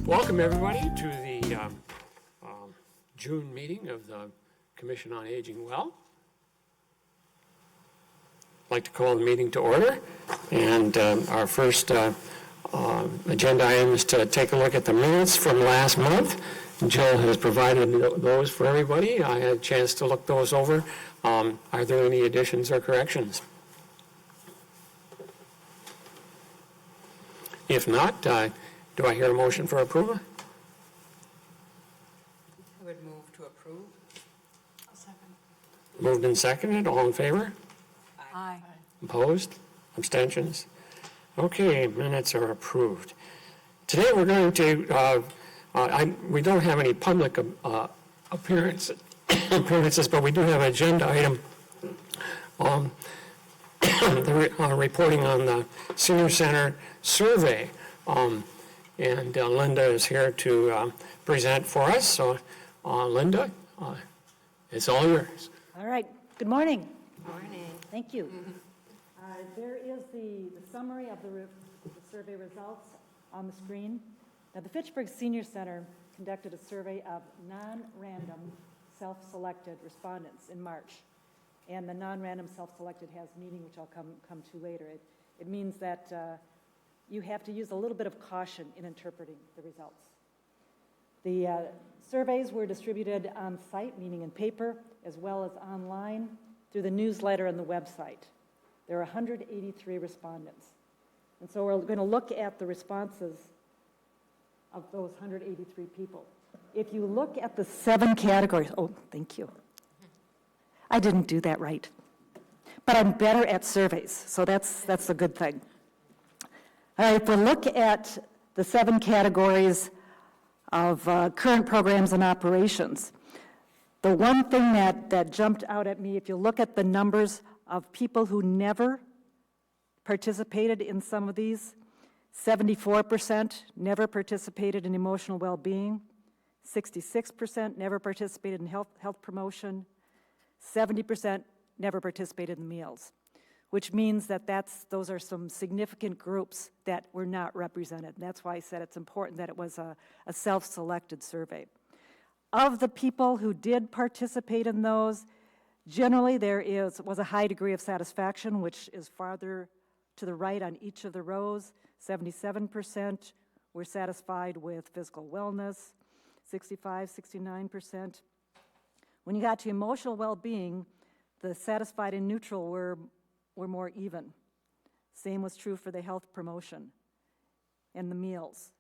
Welcome, everybody, to the June meeting of the Commission on Aging Well. I'd like to call the meeting to order, and our first agenda item is to take a look at the minutes from last month. Jill has provided those for everybody. I had a chance to look those over. Are there any additions or corrections? If not, do I hear a motion for approval? I would move to approve. I'll second. Moved and seconded. All in favor? Aye. Opposed? Abstentions? Okay, minutes are approved. Today we're going to, we don't have any public appearances, but we do have an agenda item. Reporting on the Senior Center survey. And Linda is here to present for us. So, Linda, it's all yours. All right. Good morning. Morning. Thank you. There is the summary of the survey results on the screen. Now, the Fitchburg Senior Center conducted a survey of non-random self-selected respondents in March. And the non-random self-selected has meaning, which I'll come to later. It means that you have to use a little bit of caution in interpreting the results. The surveys were distributed on site, meaning in paper, as well as online through the newsletter and the website. There are 183 respondents. And so we're going to look at the responses of those 183 people. If you look at the 7 categories, oh, thank you. I didn't do that right. But I'm better at surveys, so that's a good thing. All right, if we look at the 7 categories of current programs and operations, the one thing that jumped out at me, if you look at the numbers of people who never participated in some of these, 74% never participated in emotional well-being, 66% never participated in health promotion, 70% never participated in meals, which means that those are some significant groups that were not represented. And that's why I said it's important that it was a self-selected survey. Of the people who did participate in those, generally there was a high degree of satisfaction, which is farther to the right on each of the rows. 77% were satisfied with physical wellness, 65, 69%. When you got to emotional well-being, the satisfied and neutral were more even. Same was true for the health promotion and the meals.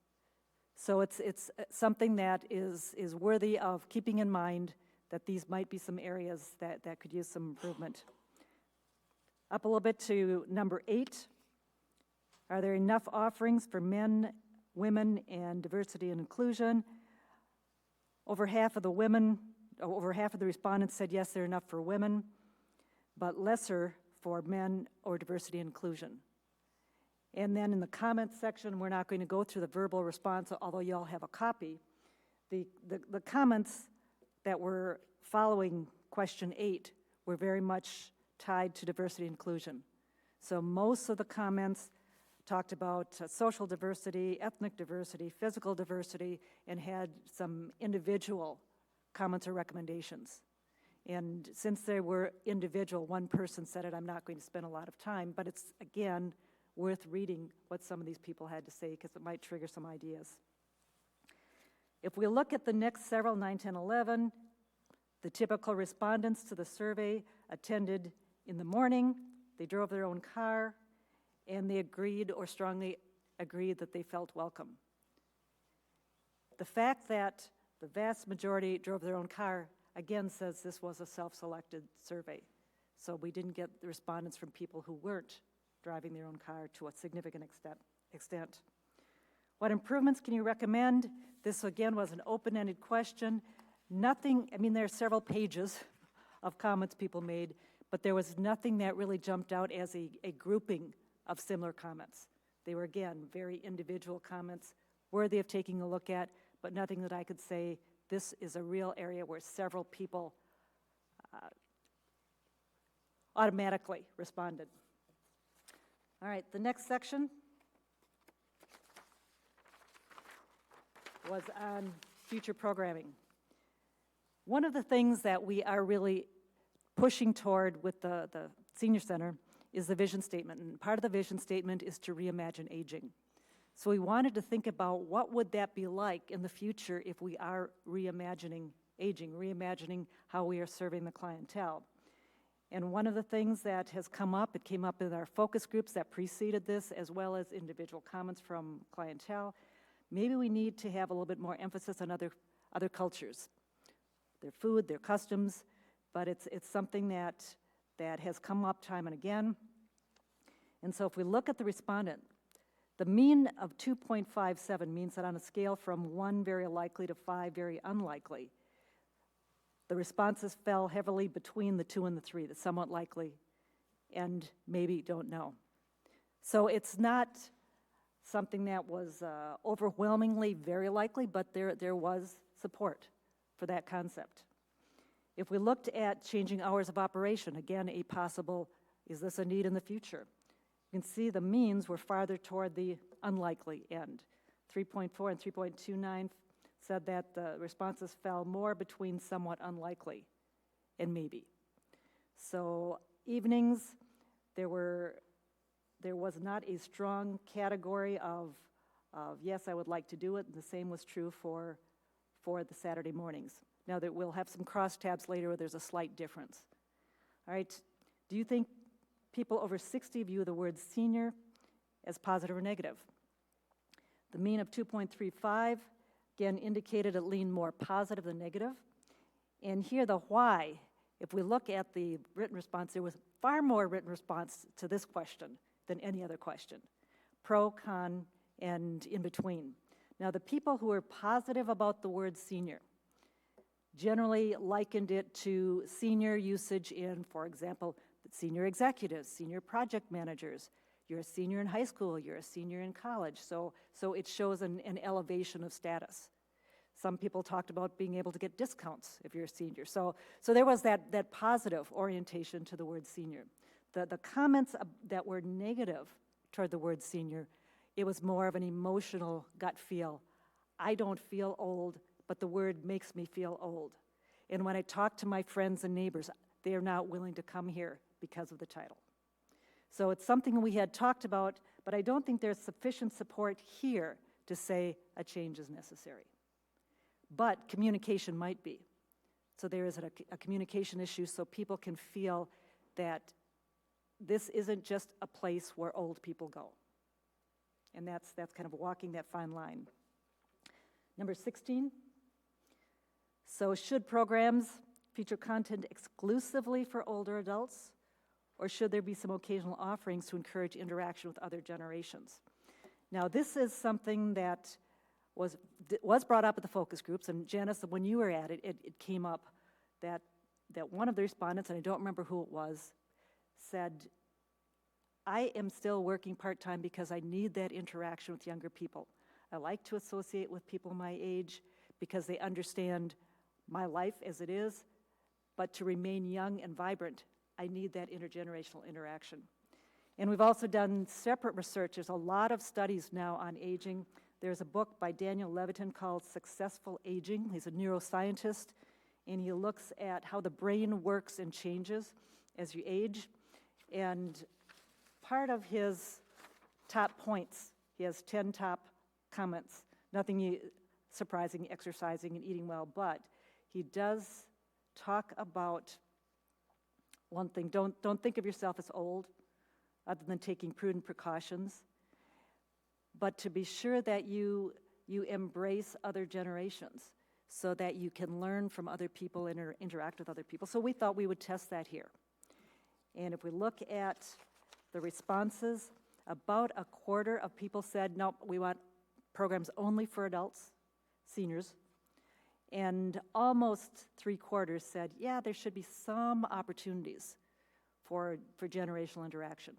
So it's something that is worthy of keeping in mind that these might be some areas that could use some improvement. Up a little bit to number 8. Are there enough offerings for men, women, and diversity and inclusion? Over half of the respondents said yes, they're enough for women, but lesser for men or diversity and inclusion. And then in the comments section, we're not going to go through the verbal response, although you all have a copy. The comments that were following question 8 were very much tied to diversity and inclusion. So most of the comments talked about social diversity, ethnic diversity, physical diversity, and had some individual comments or recommendations. And since they were individual, one person said it, I'm not going to spend a lot of time, but it's, again, worth reading what some of these people had to say because it might trigger some ideas. If we look at the next several, 9, 10, 11, the typical respondents to the survey attended in the morning, they drove their own car, and they agreed or strongly agreed that they felt welcome. The fact that the vast majority drove their own car, again, says this was a self-selected survey. So we didn't get the respondents from people who weren't driving their own car to a significant extent. What improvements can you recommend? This, again, was an open-ended question. Nothing, I mean, there are several pages of comments people made, but there was nothing that really jumped out as a grouping of similar comments. They were, again, very individual comments, worthy of taking a look at, but nothing that I could say, this is a real area where several people automatically responded. All right, the next section. was on future programming. One of the things that we are really pushing toward with the Senior Center is the vision statement. And part of the vision statement is to reimagine aging. So we wanted to think about what would that be like in the future if we are reimagining aging, reimagining how we are serving the clientele. And one of the things that has come up, it came up in our focus groups that preceded this, as well as individual comments from clientele, maybe we need to have a little bit more emphasis on other cultures, their food, their customs, but it's something that has come up time and again. And so if we look at the respondent, the mean of 2.57 means that on a scale from 1 very likely to 5 very unlikely, the responses fell heavily between the 2 and the 3, the somewhat likely and maybe don't know. So it's not something that was overwhelmingly very likely, but there was support for that concept. If we looked at changing hours of operation, again, a possible, is this a need in the future? You can see the means were farther toward the unlikely end. 3.4 and 3.29 said that the responses fell more between somewhat unlikely and maybe. So evenings, there was not a strong category of yes, I would like to do it, and the same was true for the Saturday mornings. Now that we'll have some crosstabs later where there's a slight difference. All right, do you think people over 60 view the word senior as positive or negative? The mean of 2.35, again, indicated it leaned more positive than negative. And here the why, if we look at the written response, there was far more written response to this question than any other question. Pro, con, and in between. Now the people who are positive about the word senior generally likened it to senior usage in, for example, senior executives, senior project managers. You're a senior in high school, you're a senior in college, so it shows an elevation of status. Some people talked about being able to get discounts if you're a senior. So there was that positive orientation to the word senior. The comments that were negative toward the word senior, it was more of an emotional gut feel. I don't feel old, but the word makes me feel old. And when I talk to my friends and neighbors, they are not willing to come here because of the title. So it's something we had talked about, but I don't think there's sufficient support here to say a change is necessary. But communication might be. So there is a communication issue so people can feel that this isn't just a place where old people go. And that's kind of walking that fine line. Number 16. So should programs feature content exclusively for older adults, or should there be some occasional offerings to encourage interaction with other generations? Now, this is something that was brought up at the focus groups, and Janice, when you were at it, it came up that one of the respondents, and I don't remember who it was, said, I am still working part-time because I need that interaction with younger people. I like to associate with people my age because they understand my life as it is, but to remain young and vibrant, I need that intergenerational interaction. And we've also done separate research. There's a lot of studies now on aging. There's a book by Daniel Levitin called Successful Aging. He's a neuroscientist, and he looks at how the brain works and changes as you age. And part of his top points, he has 10 top comments, nothing surprising, exercising and eating well, but he does talk about one thing. Don't think of yourself as old, other than taking prudent precautions, but to be sure that you embrace other generations so that you can learn from other people and interact with other people. So we thought we would test that here. And if we look at the responses, about a quarter of people said, nope, we want programs only for adults, seniors. And almost 3/4 said, yeah, there should be some opportunities for generational interaction.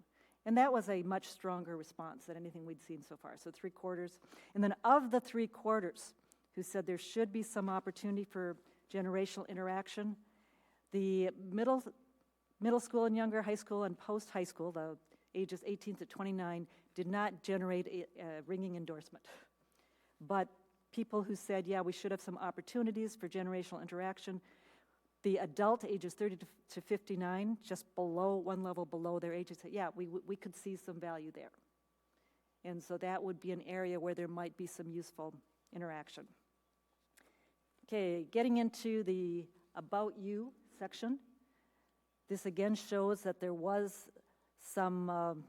And that was a much stronger response than anything we'd seen so far. So 3/4. And then of the 3/4 who said there should be some opportunity for generational interaction, the middle school and younger, high school and post-high school, the ages 18 to 29, did not generate a ringing endorsement. But people who said, yeah, we should have some opportunities for generational interaction. The adult ages 30 to 59, just below, one level below their ages, said, yeah, we could see some value there. And so that would be an area where there might be some useful interaction. Okay, getting into the About You section. This again shows that there was some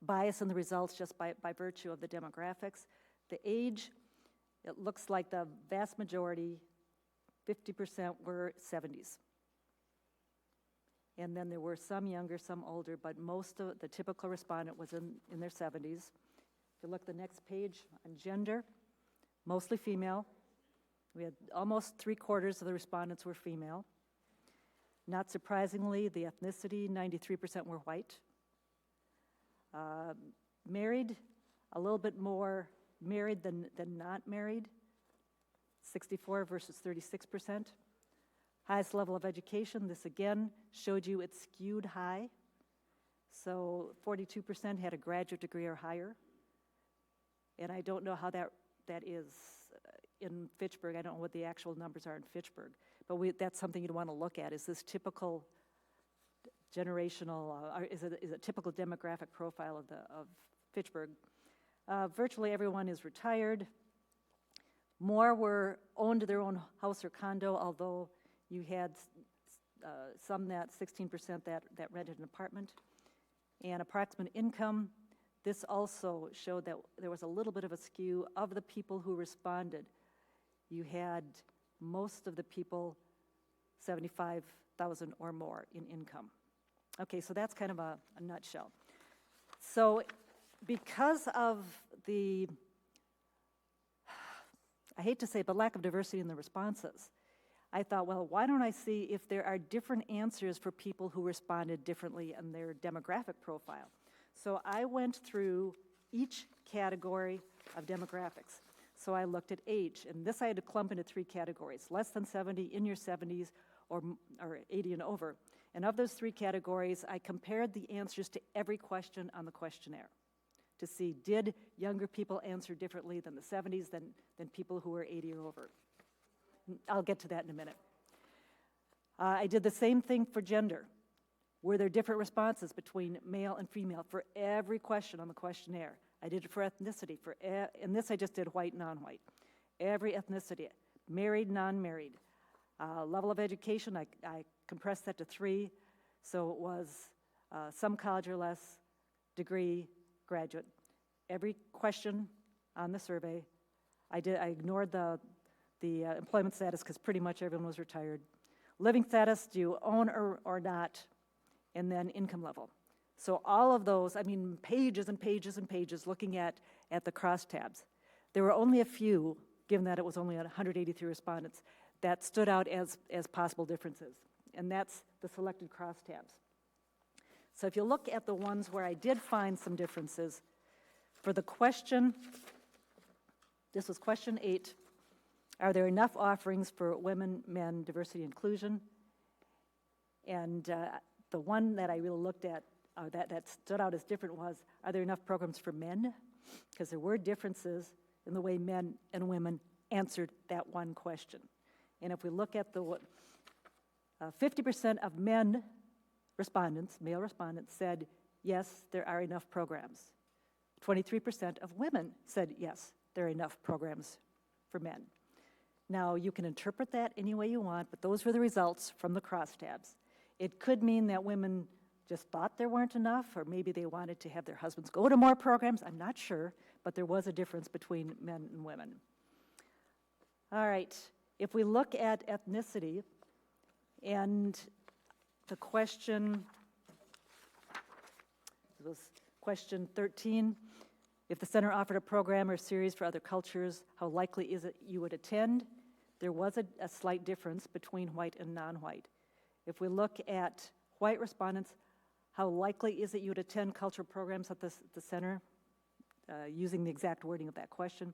bias in the results just by virtue of the demographics. The age, it looks like the vast majority, 50% were 70s. And then there were some younger, some older, but most of the typical respondent was in their 70s. If you look at the next page on gender, mostly female. We had almost 3/4 of the respondents were female. Not surprisingly, the ethnicity, 93% were white. Married, a little bit more married than not married, 64 versus 36%. Highest level of education, this again showed you it skewed high. So 42% had a graduate degree or higher. And I don't know how that is in Fitchburg. I don't know what the actual numbers are in Fitchburg. But that's something you'd want to look at. Is this typical generational, or is it a typical demographic profile of Fitchburg? Virtually everyone is retired. More were owned their own house or condo, although you had some that 16% that rented an apartment. And approximate income, this also showed that there was a little bit of a skew of the people who responded. You had most of the people 75,000 or more in income. Okay, so that's kind of a nutshell. So because of the, I hate to say it, but lack of diversity in the responses, I thought, well, why don't I see if there are different answers for people who responded differently in their demographic profile? So I went through each category of demographics. So I looked at age, and this I had to clump into 3 categories: less than 70, in your 70s, or 80 and over. And of those 3 categories, I compared the answers to every question on the questionnaire to see, did younger people answer differently than the 70s than people who were 80 or over? I'll get to that in a minute. I did the same thing for gender. Were there different responses between male and female for every question on the questionnaire? I did it for ethnicity. And this I just did white, non-white. Every ethnicity, married, non-married. Level of education, I compressed that to 3. So it was some college or less, degree, graduate. Every question on the survey, I ignored the employment status because pretty much everyone was retired. Living status, do you own or not? And then income level. So all of those, I mean, pages and pages and pages looking at the crosstabs. There were only a few, given that it was only 183 respondents, that stood out as possible differences. And that's the selected crosstabs. So if you look at the ones where I did find some differences, for the question, this was question 8, are there enough offerings for women, men, diversity, inclusion? And the one that I really looked at that stood out as different was, are there enough programs for men? Because there were differences in the way men and women answered that one question. And if we look at the 50% of men respondents, male respondents, said, yes, there are enough programs. 23% of women said, yes, there are enough programs for men. Now, you can interpret that any way you want, but those were the results from the crosstabs. It could mean that women just thought there weren't enough, or maybe they wanted to have their husbands go to more programs. I'm not sure, but there was a difference between men and women. All right, if we look at ethnicity and the question, it was question 13, if the center offered a program or series for other cultures, how likely is it you would attend? There was a slight difference between white and non-white. If we look at white respondents, how likely is it you would attend cultural programs at the center, using the exact wording of that question?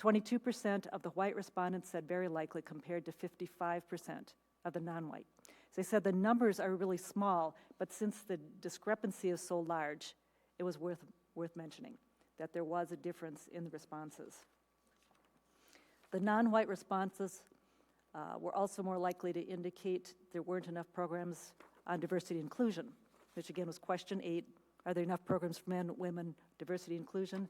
22% of the white respondents said very likely, compared to 55% of the non-white. So they said the numbers are really small, but since the discrepancy is so large, it was worth mentioning that there was a difference in the responses. The non-white responses were also more likely to indicate there weren't enough programs on diversity and inclusion, which again was question 8. Are there enough programs for men, women, diversity, inclusion?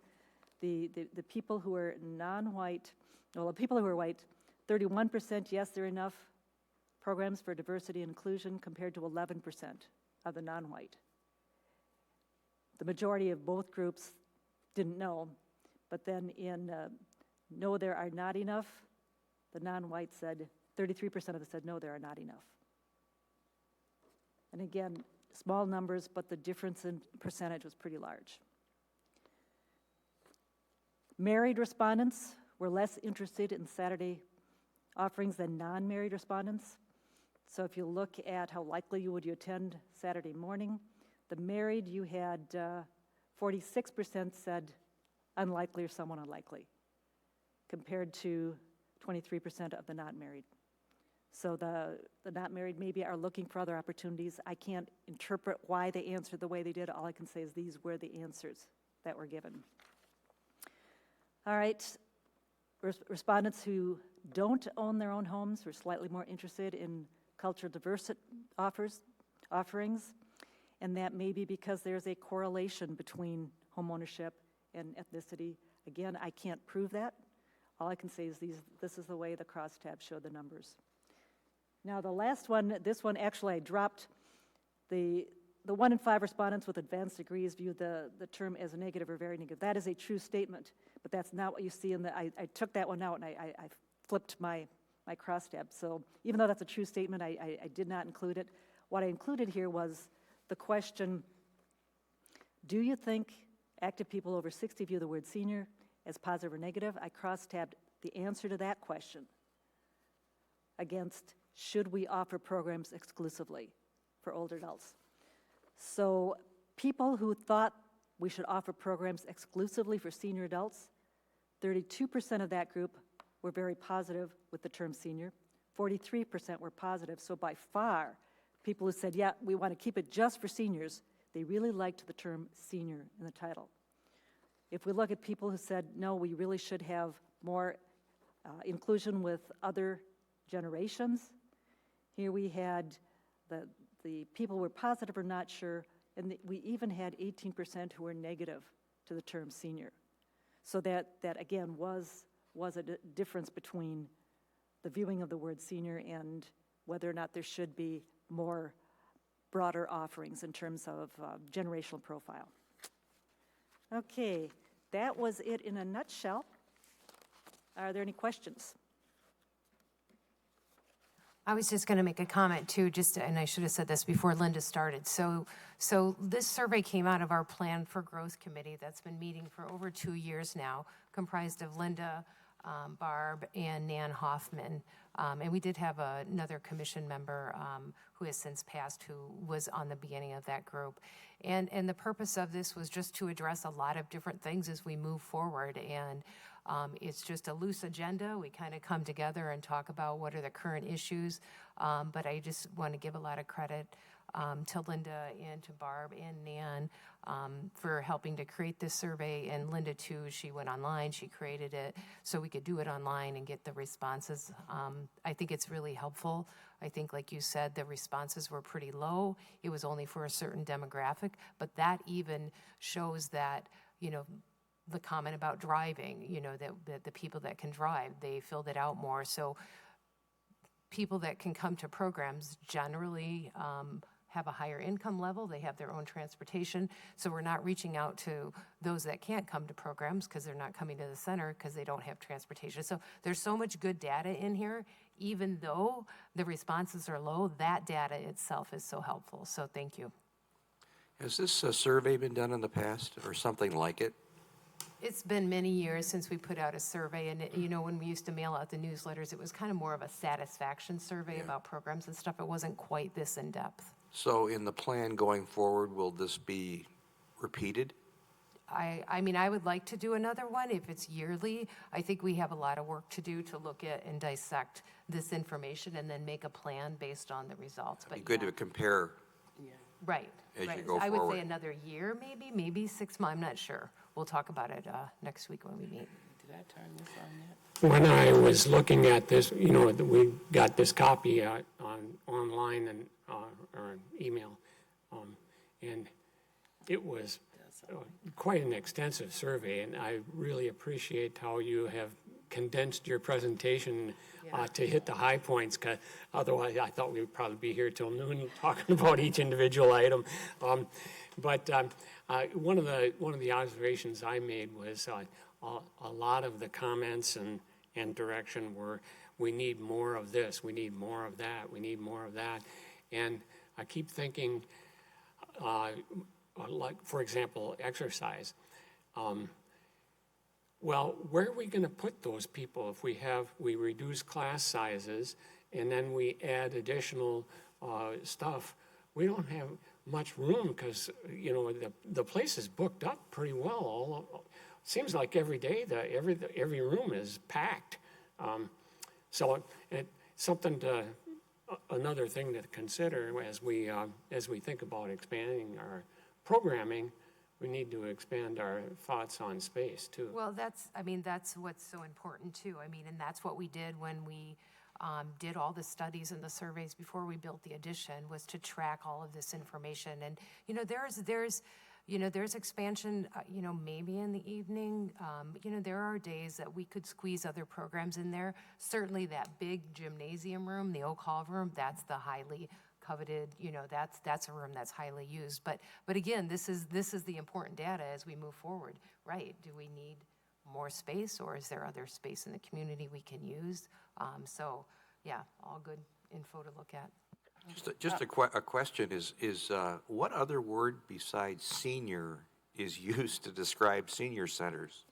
The people who are non-white, well, the people who are white, 31% yes, there are enough programs for diversity and inclusion compared to 11% of the non-white. The majority of both groups didn't know, but then in no, there are not enough, the non-white said, 33% of them said no, there are not enough. And again, small numbers, but the difference in percentage was pretty large. Married respondents were less interested in Saturday offerings than non-married respondents. So if you look at how likely would you attend Saturday morning, the married, you had 46% said unlikely or somewhat unlikely, compared to 23% of the not married. So the not married maybe are looking for other opportunities. I can't interpret why they answered the way they did. All I can say is these were the answers that were given. All right, respondents who don't own their own homes were slightly more interested in cultural diversity offerings, and that may be because there's a correlation between homeownership and ethnicity. Again, I can't prove that. All I can say is this is the way the crosstabs show the numbers. Now the last one, this one actually I dropped. The 1 in 5 respondents with advanced degrees viewed the term as a negative or very negative. That is a true statement, but that's not what you see in the, I took that one out and I flipped my crosstab. So even though that's a true statement, I did not include it. What I included here was the question, do you think active people over 60 view the word senior as positive or negative? I cross-tabbed the answer to that question against, should we offer programs exclusively for older adults? So people who thought we should offer programs exclusively for senior adults, 32% of that group were very positive with the term senior. 43% were positive. So by far, people who said, yeah, we want to keep it just for seniors, they really liked the term senior in the title. If we look at people who said, no, we really should have more inclusion with other generations, here we had the people who were positive or not sure, and we even had 18% who were negative to the term senior. So that again was a difference between the viewing of the word senior and whether or not there should be more broader offerings in terms of generational profile. Okay, that was it in a nutshell. Are there any questions? I was just going to make a comment too, and I should have said this before Linda started. So this survey came out of our Plan for Growth Committee that's been meeting for over 2 years now, comprised of Linda, Barb, and Nan Hoffman. And we did have another commission member who has since passed, who was on the beginning of that group. And the purpose of this was just to address a lot of different things as we move forward. And it's just a loose agenda. We kind of come together and talk about what are the current issues. But I just want to give a lot of credit to Linda and to Barb and Nan for helping to create this survey. And Linda too, she went online, she created it so we could do it online and get the responses. I think it's really helpful. I think, like you said, the responses were pretty low. It was only for a certain demographic, but that even shows that, you know, the comment about driving, you know, that the people that can drive, they filled it out more. So people that can come to programs generally have a higher income level. They have their own transportation. So we're not reaching out to those that can't come to programs because they're not coming to the center because they don't have transportation. So there's so much good data in here. Even though the responses are low, that data itself is so helpful. So thank you. Has this survey been done in the past or something like it? It's been many years since we put out a survey, and you know, when we used to mail out the newsletters, it was kind of more of a satisfaction survey about programs and stuff. It wasn't quite this in depth. So in the plan going forward, will this be repeated? I mean, I would like to do another one if it's yearly. I think we have a lot of work to do to look at and dissect this information and then make a plan based on the results. It'd be good to compare. Right. As right. you go I would forward. say another year, maybe 6 months. I'm not sure. We'll talk about it next week when we meet. Did I turn this on yet? when I was looking at this, we got this copy online and or email, and it was quite an extensive survey, and I really appreciate how you have condensed your presentation to hit the high points, 'cause otherwise I thought we would probably be here till noon talking about each individual item. But one of the observations I made was a lot of the comments and direction were, we need more of this, we need more of that, we need more of that. And I keep thinking, like, for example, exercise. Well, where are we going to put those people if we reduce class sizes and then we add additional stuff? We don't have much room because, the place is booked up pretty well. Seems like every day every room is packed. So it's something another thing to consider as we think about expanding our programming. We need to expand our thoughts on space too. Well, that's what's so important too. And that's what we did when we did all the studies and the surveys before we built the addition, was to track all of this information. And, there's expansion, maybe in the evening. There are days that we could squeeze other programs in there. Certainly that big gymnasium room, the Oak Hall room, that's the highly coveted, that's a room that's highly used. But again, this is the important data as we move forward, right? Do we need more space, or is there other space in the community we can use? So, yeah, all good info to look at. Just a question is what other word besides senior is used to describe senior centers?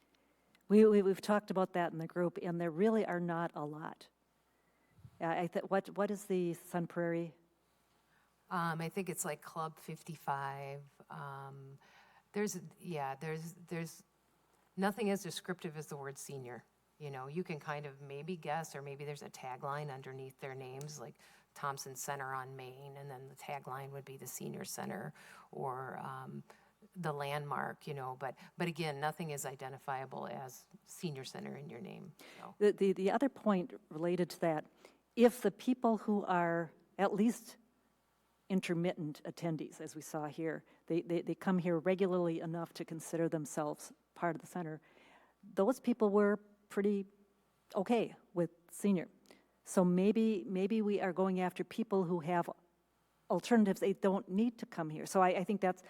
We've talked about that in the group, and there really are not a lot. What is the Sun Prairie? I think it's like Club 55. There's nothing as descriptive as the word senior. You can kind of maybe guess, or maybe there's a tagline underneath their names, like Thompson Center on Main, and then the tagline would be the Senior Center, or the Landmark, but again, nothing is identifiable as Senior Center in your name. So. The other point related to that, if the people who are at least intermittent attendees, as we saw here, they come here regularly enough to consider themselves part of the center, those people were pretty okay with senior. So maybe we are going after people who have alternatives. They don't need to come here. So I think that's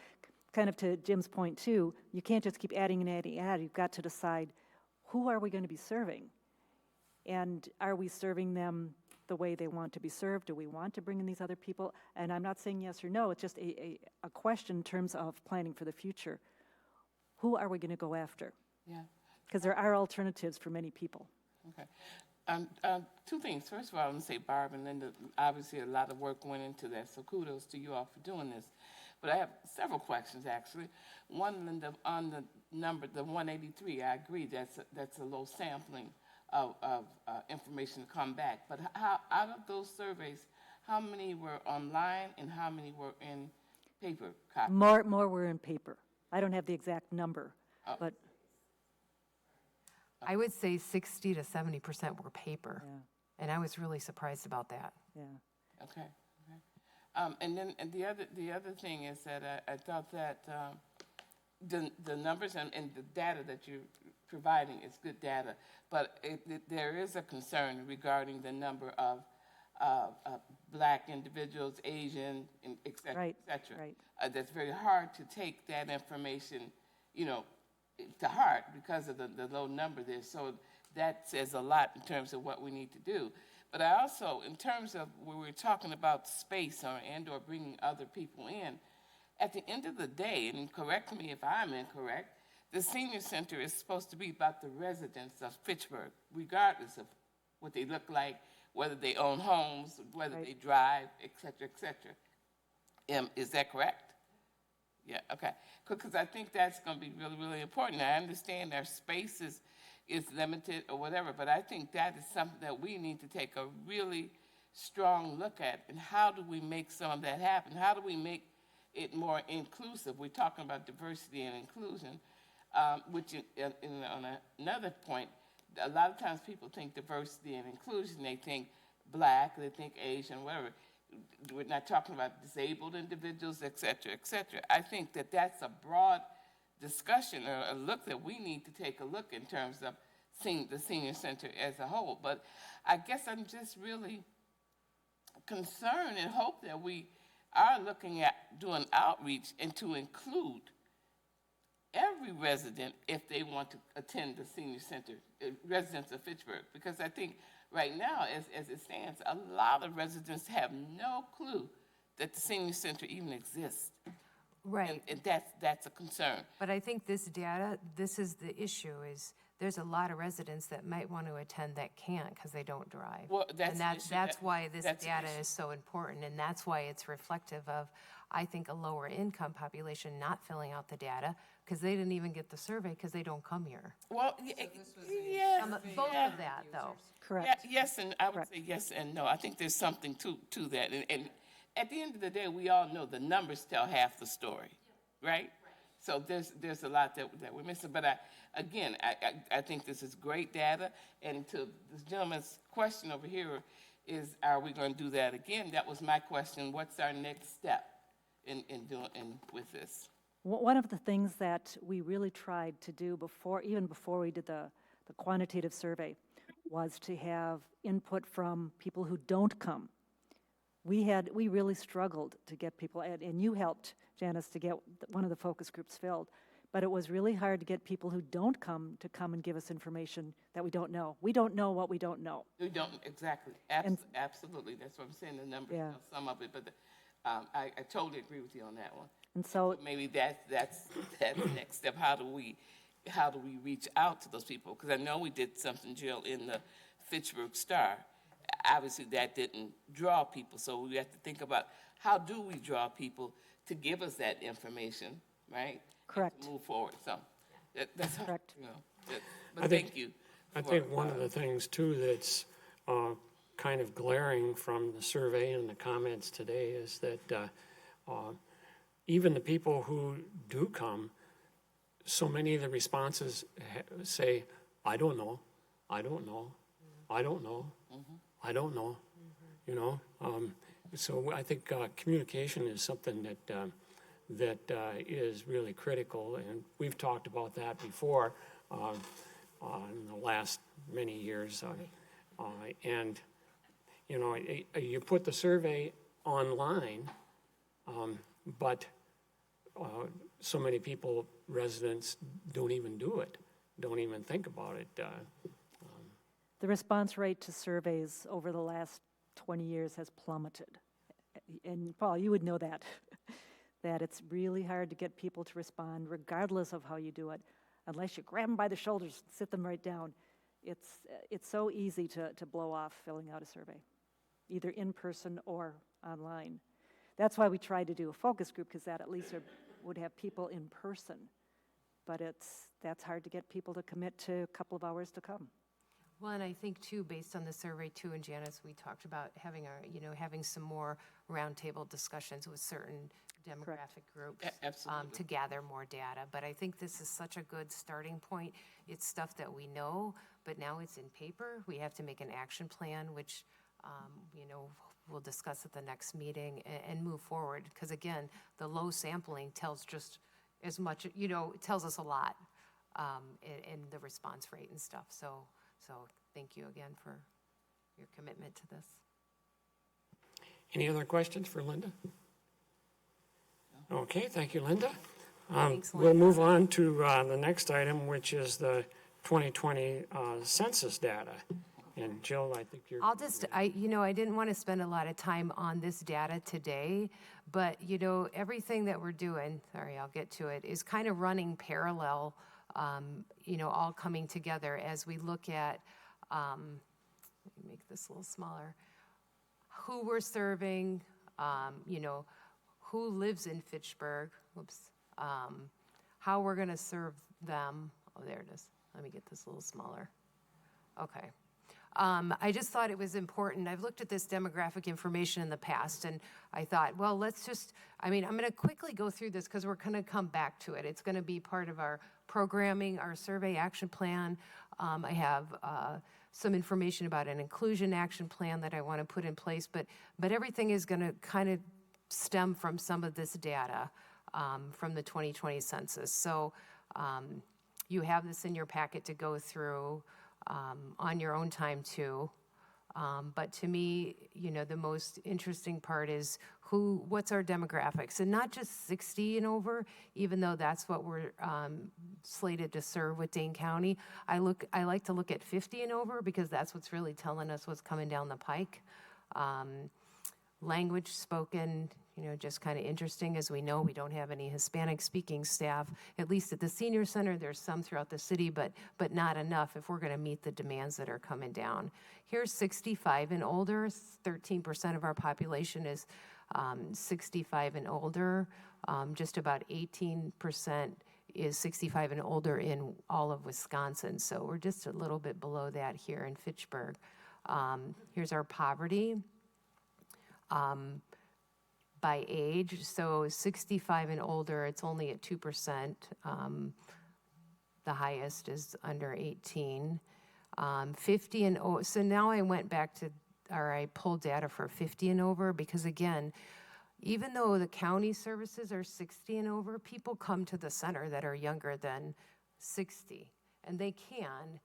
kind of to Jim's point too. You can't just keep adding and adding and adding. You've got to decide, who are we going to be serving? And are we serving them the way they want to be served? Do we want to bring in these other people? And I'm not saying yes or no. It's just a question in terms of planning for the future. Who are we going to go after? Yeah. Because there are alternatives for many people. Okay. Two things. First of all, I want to say, Barb and Linda, obviously a lot of work went into that, so kudos to you all for doing this. But I have several questions, actually. One, Linda, on the number, the 183, I agree that's a low sampling of information to come back. But how, out of those surveys, how many were online and how many were in paper copies? More were in paper. I don't have the exact number, but I would say 60 to 70% were paper, yeah, and I was really surprised about that. yeah. Okay. And then the other thing is that I thought that the numbers and the data that you're providing is good data, but there is a concern regarding the number of Black individuals, Asian, et cetera, Right, et cetera. right. That's very hard to take that information, to heart because of the low number there. So that says a lot in terms of what we need to do. But I also, in terms of when we're talking about space or bringing other people in, at the end of the day, and correct me if I'm incorrect, the senior center is supposed to be about the residents of Fitchburg, regardless of what they look like, whether they own homes, whether Right. they drive, et cetera, et cetera. Is that correct? Yeah, okay. Because I think that's going to be really, really important. I understand our space is limited or whatever, but I think that is something that we need to take a really strong look at. And how do we make some of that happen? How do we make it more inclusive? We're talking about diversity and inclusion, which on another point, a lot of times people think diversity and inclusion, they think black, they think Asian, whatever. We're not talking about disabled individuals, et cetera, et cetera. I think that that's a broad discussion or a look that we need to take a look in terms of the senior center as a whole. But I guess I'm just really concerned and hope that we are looking at doing outreach and to include every resident if they want to attend the senior center, residents of Fitchburg. Because I think right now, as it stands, a lot of residents have no clue that the senior center even exists. Right. And that's a concern. But I think this data, this is the issue, is there's a lot of residents that might want to attend that can't because they don't drive. Well, that's And an issue. that's why this That's an data issue. is so important, and that's why it's reflective of, I think, a lower income population not filling out the data because they didn't even get the survey because they don't come here. Well, yes, Both yeah. of that, though. Correct. Yes, and I would Correct. say yes and no. I think there's something to that. And at the end of the day, we all know the numbers tell half the story, right? So there's a lot that we're missing. But I think this is great data. And to this gentleman's question over here is, are we going to do that again? That was my question. What's our next step in with this? One of the things that we really tried to do even before we did the quantitative survey, was to have input from people who don't come. We really struggled to get people, and you helped, Janice, to get one of the focus groups filled. But it was really hard to get people who don't come to come and give us information that we don't know. We don't know what we don't know. We don't, exactly. Absolutely. That's what I'm saying. The numbers Yeah. know some of it, but I totally agree with you on that one. And so Maybe that's the next step. How do we reach out to those people? Because I know we did something, Jill, in the Fitchburg Star. Obviously, that didn't draw people, so we have to think about how do we draw people to give us that information, right? Correct. And to move forward. So that's Correct. But thank you. I think one of the things, too, that's kind of glaring from the survey and the comments today is that even the people who do come, so many of the responses say, I don't know, I don't know, I don't know, I don't know, you know. So I think communication is something that is really critical, and we've talked about that before in the last many years. And, you know, you put the survey online, but so many people, residents, don't even do it, don't even think about it. the response rate to surveys over the last 20 years has plummeted. And Paul, you would know that, that it's really hard to get people to respond regardless of how you do it, unless you grab them by the shoulders, sit them right down. It's so easy to blow off filling out a survey, either in person or online. That's why we tried to do a focus group, because that at least would have people in person. But that's hard to get people to commit to a couple of hours to come. Well, and I think too, based on the survey too, and Janice, we talked about having having some more roundtable discussions with certain demographic groups Absolutely. to gather more data. But I think this is such a good starting point. It's stuff that we know, but now it's in paper. We have to make an action plan, which we'll discuss at the next meeting and move forward. Because again, the low sampling tells just as much. It tells us a lot in the response rate and stuff. So thank you again for your commitment to this. Any other questions for Linda? Okay, thank you, Linda. Thanks, We'll move on to the next item, which is the 2020 census data. And Jill, I think you're... I didn't want to spend a lot of time on this data today, but, everything that we're doing, sorry, I'll get to it, is kind of running parallel, all coming together as we look at, let me make this a little smaller, who we're serving, who lives in Fitchburg, how we're going to serve them. Oh, there it is. Let me get this a little smaller. Okay. I just thought it was important. I've looked at this demographic information in the past, and I thought, well, let's just, I'm going to quickly go through this because we're going to come back to it. It's going to be part of our programming, our survey action plan. I have some information about an inclusion action plan that I want to put in place, but everything is going to kind of stem from some of this data from the 2020 census. So you have this in your packet to go through on your own time too. But to me, the most interesting part is what's our demographics, and not just 60 and over, even though that's what we're slated to serve with Dane County. I like to look at 50 and over because that's what's really telling us what's coming down the pike. Language spoken, just kind of interesting. As we know, we don't have any Hispanic speaking staff, at least at the senior center. There's some throughout the city, but not enough if we're going to meet the demands that are coming down. Here's 65 and older. 13% of our population is 65 and older. Just about 18% is 65 and older in all of Wisconsin. So we're just a little bit below that here in Fitchburg. Here's our poverty. By age, so 65 and older, it's only at 2%. The highest is under 18. 50 and over, so now I went back to, or I pulled data for 50 and over because again, even though the county services are 60 and over, people come to the center that are younger than 60, and they can.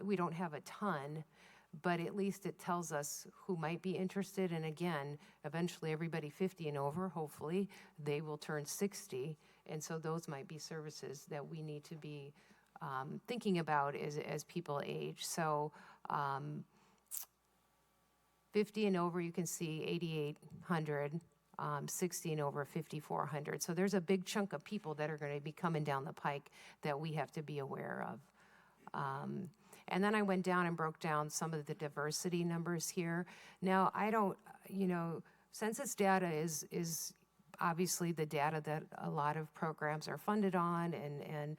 We don't have a ton, but at least it tells us who might be interested. And again, eventually everybody 50 and over, hopefully, they will turn 60. And so those might be services that we need to be thinking about as people age. So 50 and over, you can see 8,800, 60 and over, 5,400. So there's a big chunk of people that are going to be coming down the pike that we have to be aware of. And then I went down and broke down some of the diversity numbers here. Now, I don't, census data is obviously the data that a lot of programs are funded on and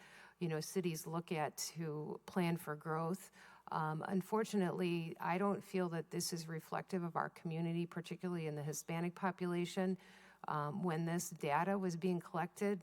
cities look at to plan for growth. Unfortunately, I don't feel that this is reflective of our community, particularly in the Hispanic population. When this data was being collected,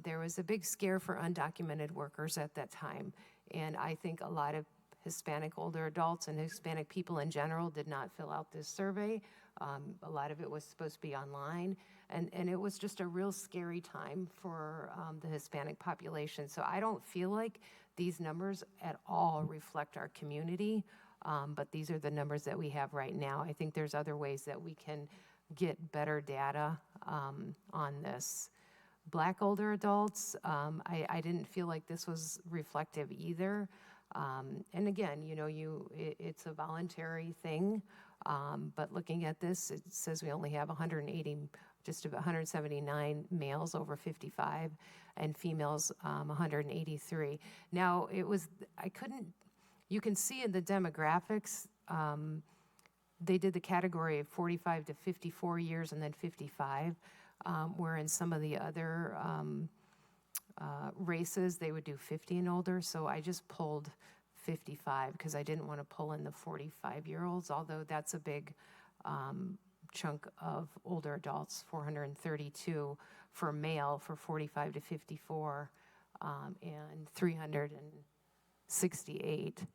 there was a big scare for undocumented workers at that time. And I think a lot of Hispanic older adults and Hispanic people in general did not fill out this survey. A lot of it was supposed to be online. And it was just a real scary time for the Hispanic population. So I don't feel like these numbers at all reflect our community, but these are the numbers that we have right now. I think there's other ways that we can get better data on this. Black older adults, I didn't feel like this was reflective either. And again, it's a voluntary thing, but looking at this, it says we only have 179 males over 55 and females 183. Now, you can see in the demographics, they did the category of 45 to 54 years and then 55. Where in some of the other races, they would do 50 and older. So I just pulled 55 because I didn't want to pull in the 45-year-olds, although that's a big chunk of older adults, 432 for male for 45 to 54, and 368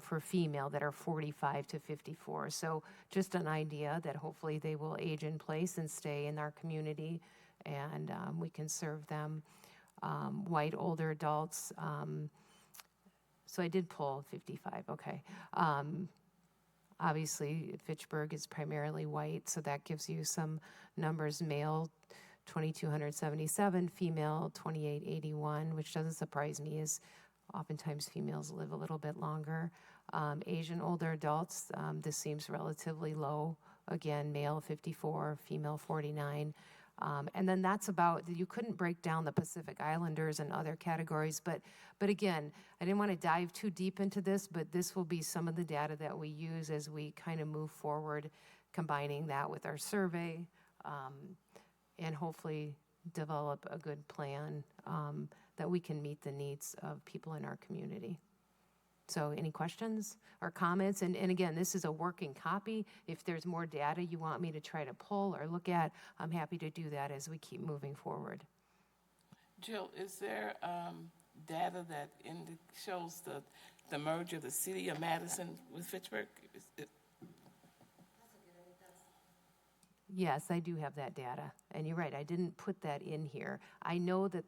for female that are 45 to 54. So just an idea that hopefully they will age in place and stay in our community and we can serve them. White older adults, so I did pull 55, okay. Obviously, Fitchburg is primarily white, so that gives you some numbers. Male, 2,277, female, 2,881, which doesn't surprise me, as oftentimes females live a little bit longer. Asian older adults, this seems relatively low. Again, male 54, female 49. And then that's about, you couldn't break down the Pacific Islanders and other categories, but again, I didn't want to dive too deep into this, but this will be some of the data that we use as we kind of move forward, combining that with our survey, and hopefully develop a good plan that we can meet the needs of people in our community. So any questions or comments? And again, this is a working copy. If there's more data you want me to try to pull or look at, I'm happy to do that as we keep moving forward. Jill, is there data that shows the merger of the city of Madison with Fitchburg? Yes, I do have that data. And you're right, I didn't put that in here. I know that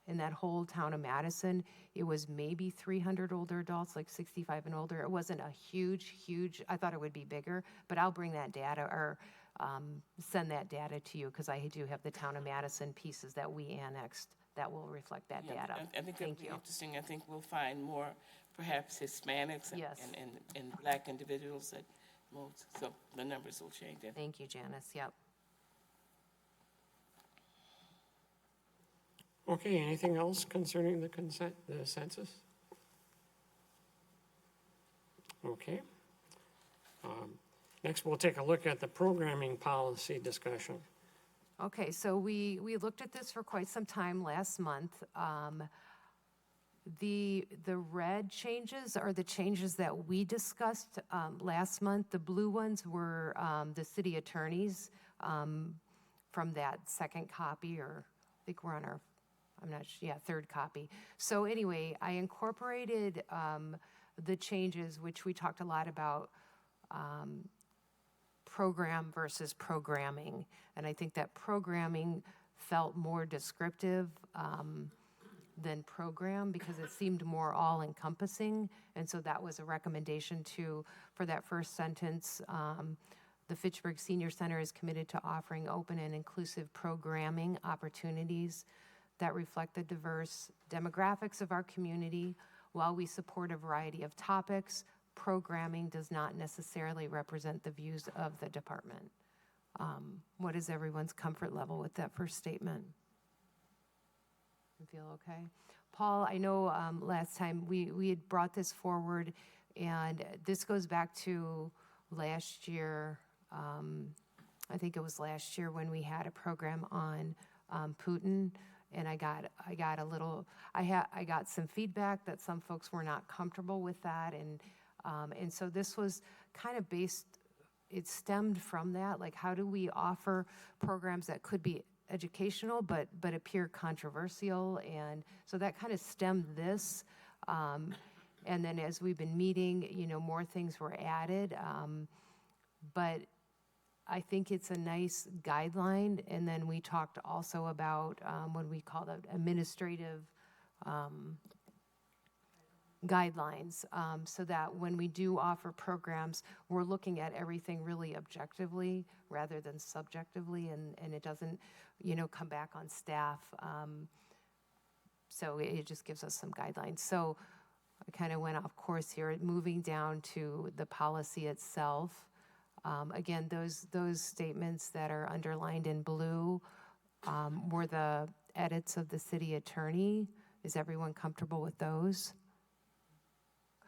in that whole town of Madison, it was maybe 300 older adults, like 65 and older. It wasn't a huge, I thought it would be bigger, but I'll bring that data or send that data to you because I do have the town of Madison pieces that we annexed that will reflect that Yeah, data. I think that'd Thank be you. interesting. I think we'll find more, perhaps Hispanics Yes. and Black individuals that moved, so the numbers will change. Thank you, Janice. Yep. Okay, anything else concerning the census? Okay. Next, we'll take a look at the programming policy discussion. Okay, so we looked at this for quite some time last month. The red changes are the changes that we discussed last month. The blue ones were the city attorneys from that second copy, or I think we're on our, I'm not sure, yeah, third copy. So anyway, I incorporated the changes, which we talked a lot about, program versus programming. And I think that programming felt more descriptive than program because it seemed more all-encompassing. And so that was a recommendation for that first sentence. The Fitchburg Senior Center is committed to offering open and inclusive programming opportunities that reflect the diverse demographics of our community. While we support a variety of topics, programming does not necessarily represent the views of the department. What is everyone's comfort level with that first statement? You feel okay? Paul, I know last time we had brought this forward, and this goes back to last year. I think it was last year when we had a program on Putin, and I got some feedback that some folks were not comfortable with that, and so this was kind of it stemmed from that, like how do we offer programs that could be educational but appear controversial, and so that kind of stemmed this. And then as we've been meeting, more things were added, but I think it's a nice guideline. And then we talked also about what we call the administrative guidelines, so that when we do offer programs, we're looking at everything really objectively rather than subjectively, and it doesn't, come back on staff. So it just gives us some guidelines. So I kind of went off course here, moving down to the policy itself. Again, those statements that are underlined in blue were the edits of the city attorney. Is everyone comfortable with those?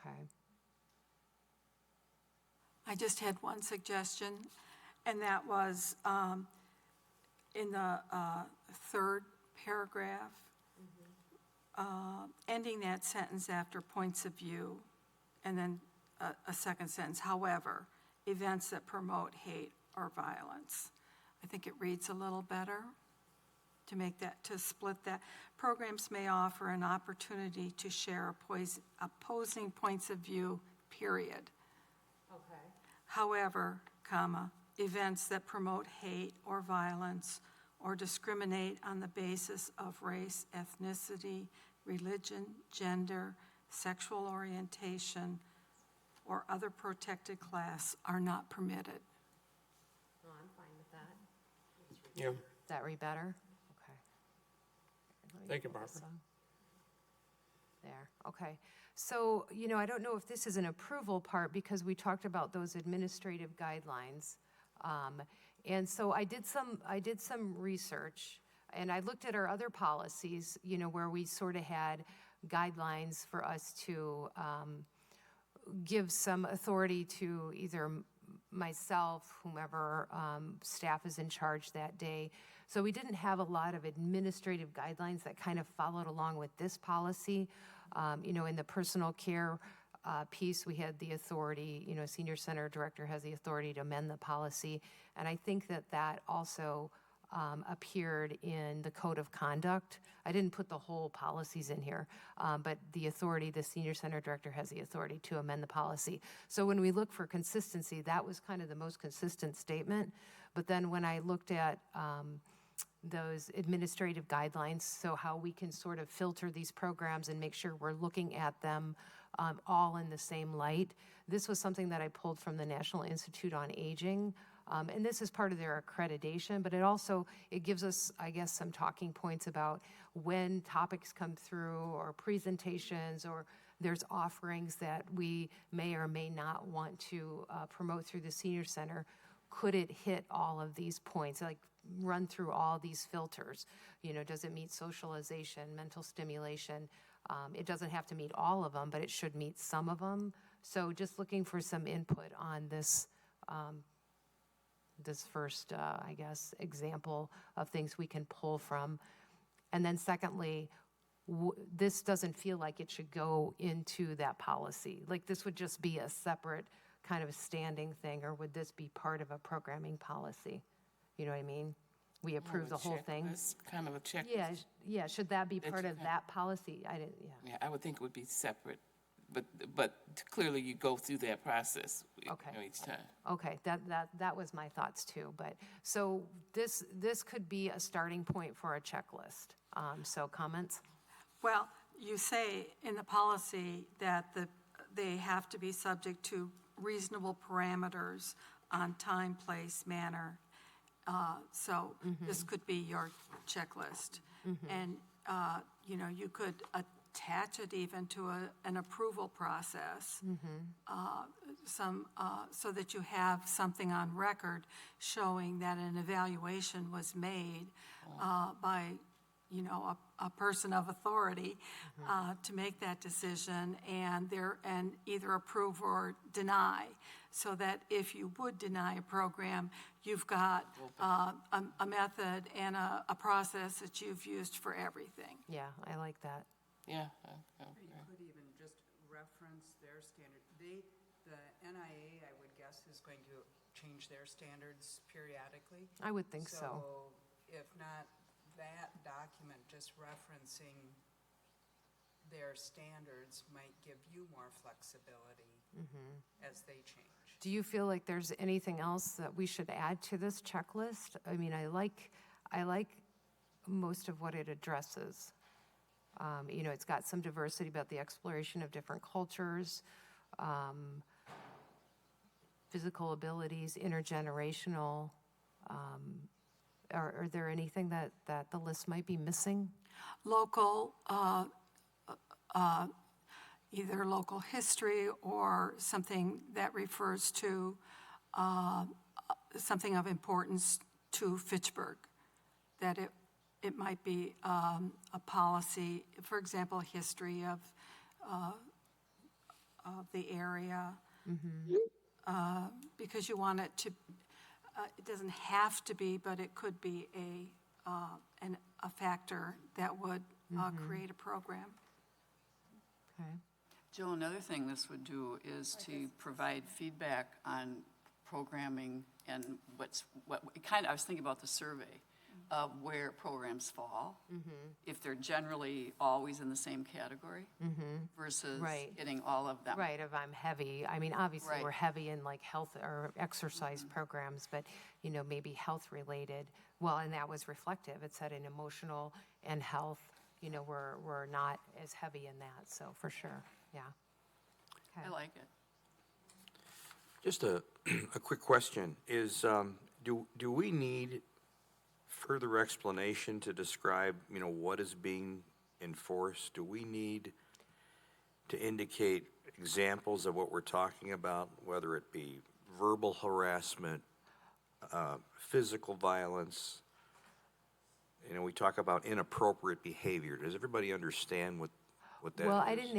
Okay. I just had one suggestion, and that was in the third paragraph, ending that sentence after points of view, and then a second sentence, however, events that promote hate or violence. I think it reads a little better to split that. Programs may offer an opportunity to share opposing points of view, period. Okay. However, events that promote hate or violence or discriminate on the basis of race, ethnicity, religion, gender, sexual orientation, or other protected class are not permitted. No, I'm fine with that. Yeah, Does that read better? Okay. Let me Thank you, pull this Barbara. up. There, okay. So, I don't know if this is an approval part because we talked about those administrative guidelines. And so I did some research, and I looked at our other policies, where we sort of had guidelines for us to give some authority to either myself, whomever staff is in charge that day. So we didn't have a lot of administrative guidelines that kind of followed along with this policy. In the personal care piece, we had the authority, senior center director has the authority to amend the policy. And I think that also appeared in the code of conduct. I didn't put the whole policies in here, but the senior center director has the authority to amend the policy. So when we look for consistency, that was kind of the most consistent statement. But then when I looked at those administrative guidelines, so how we can sort of filter these programs and make sure we're looking at them all in the same light. This was something that I pulled from the National Institute on Aging, and this is part of their accreditation, but it gives us, I guess, some talking points about when topics come through or presentations or there's offerings that we may or may not want to promote through the senior center. Could it hit all of these points, like run through all these filters? Does it meet socialization, mental stimulation? It doesn't have to meet all of them, but it should meet some of them. So just looking for some input on this, this first, I guess, example of things we can pull from. And then secondly, this doesn't feel like it should go into that policy. Like this would just be a separate kind of a standing thing, or would this be part of a programming policy? You know what I mean? We approve the whole thing. It's kind of a checklist. Yeah, should that be part of that policy? Yeah, I would think it would be separate, but clearly you go through that process Okay. each time. Okay, that was my thoughts too, but, so this could be a starting point for a checklist. So comments? Well, you say in the policy that they have to be subject to reasonable parameters on time, place, manner. So this could be your checklist. And, you could attach it even to an approval process. So that you have something on record showing that an evaluation was made by, a person of authority to make that decision and either approve or deny. So that if you would deny a program, you've got a method and a process that you've used for everything. Yeah, I like that. Yeah. You could even just reference their standard. The NIA, I would guess, is going to change their standards periodically. I would think so. So if not that document, just referencing their standards might give you more flexibility as they change. Do you feel like there's anything else that we should add to this checklist? I mean, I like most of what it addresses. It's got some diversity about the exploration of different cultures, physical abilities, intergenerational. Are there anything that the list might be missing? Local, either local history or something that refers to something of importance to Fitchburg, that it might be a policy, for example, history of the area, because you want it to, it doesn't have to be, but it could be a factor that would create a program. Okay. Jill, another thing this would do is to provide feedback on programming and I was thinking about the survey of where programs fall, if they're generally always in the same category versus hitting all of them. Right, if I'm heavy, I mean, obviously, Right. we're heavy in like health or exercise programs, but, maybe health-related. Well, and that was reflective. It said in emotional and health, we're not as heavy in that, so for sure, yeah. Okay. I like it. Just a quick question is, do we need further explanation to describe, what is being enforced? Do we need to indicate examples of what we're talking about, whether it be verbal harassment, physical violence? We talk about inappropriate behavior. Does everybody understand what what that is? Well, I didn't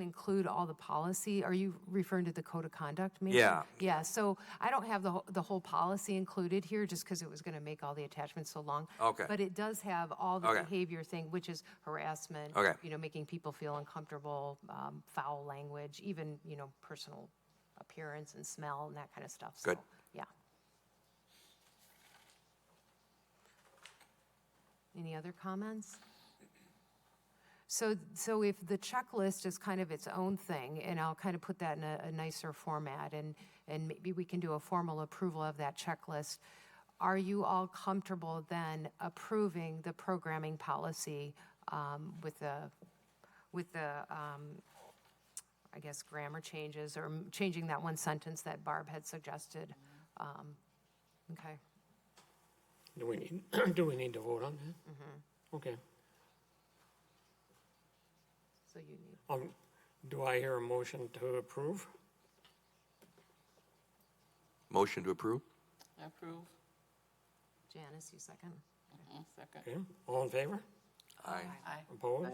include all the policy. Are you referring to the code of conduct, maybe? Yeah. Yeah, so I don't have the whole policy included here, just because it was going to make all the attachments so long. Okay. But it does have all the Okay. behavior thing, which is harassment. Okay. Making people feel uncomfortable, foul language, even, personal appearance and smell and that kind of stuff. So, Good. yeah. Any other comments? So if the checklist is kind of its own thing, and I'll kind of put that in a nicer format, and maybe we can do a formal approval of that checklist, are you all comfortable then approving the programming policy with the I guess, grammar changes, or changing that one sentence that Barb had suggested? Okay. Do we need to vote on that? Okay. So you need. Do I hear a motion to approve? Motion to approve? Approve. Janice, you second? Second. Okay, all in favor? Aye. Aye. Opposed?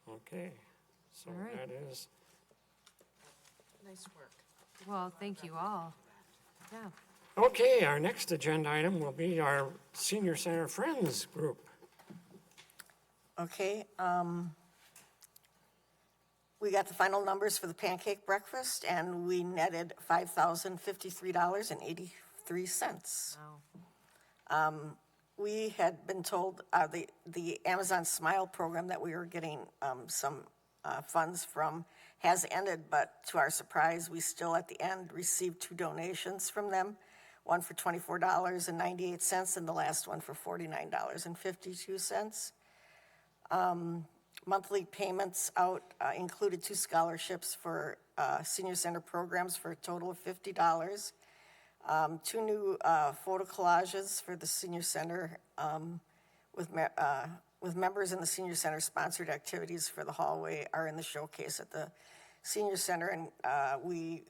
Okay, so All right. that is, Nice work. Well, thank you all. Yeah. okay, our next agenda item will be our Senior Center Friends Group. Okay, we got the final numbers for the pancake breakfast, and we netted $5,053.83. Wow. We had been told, the Amazon Smile program that we were getting some funds from has ended, but to our surprise, we still at the end received 2 donations from them, one for $24.98 and the last one for $49.52. Monthly payments out included 2 scholarships for senior center programs for a total of $50. 2 new photo collages for the senior center with members in the senior center sponsored activities for the hallway are in the showcase at the senior center, and we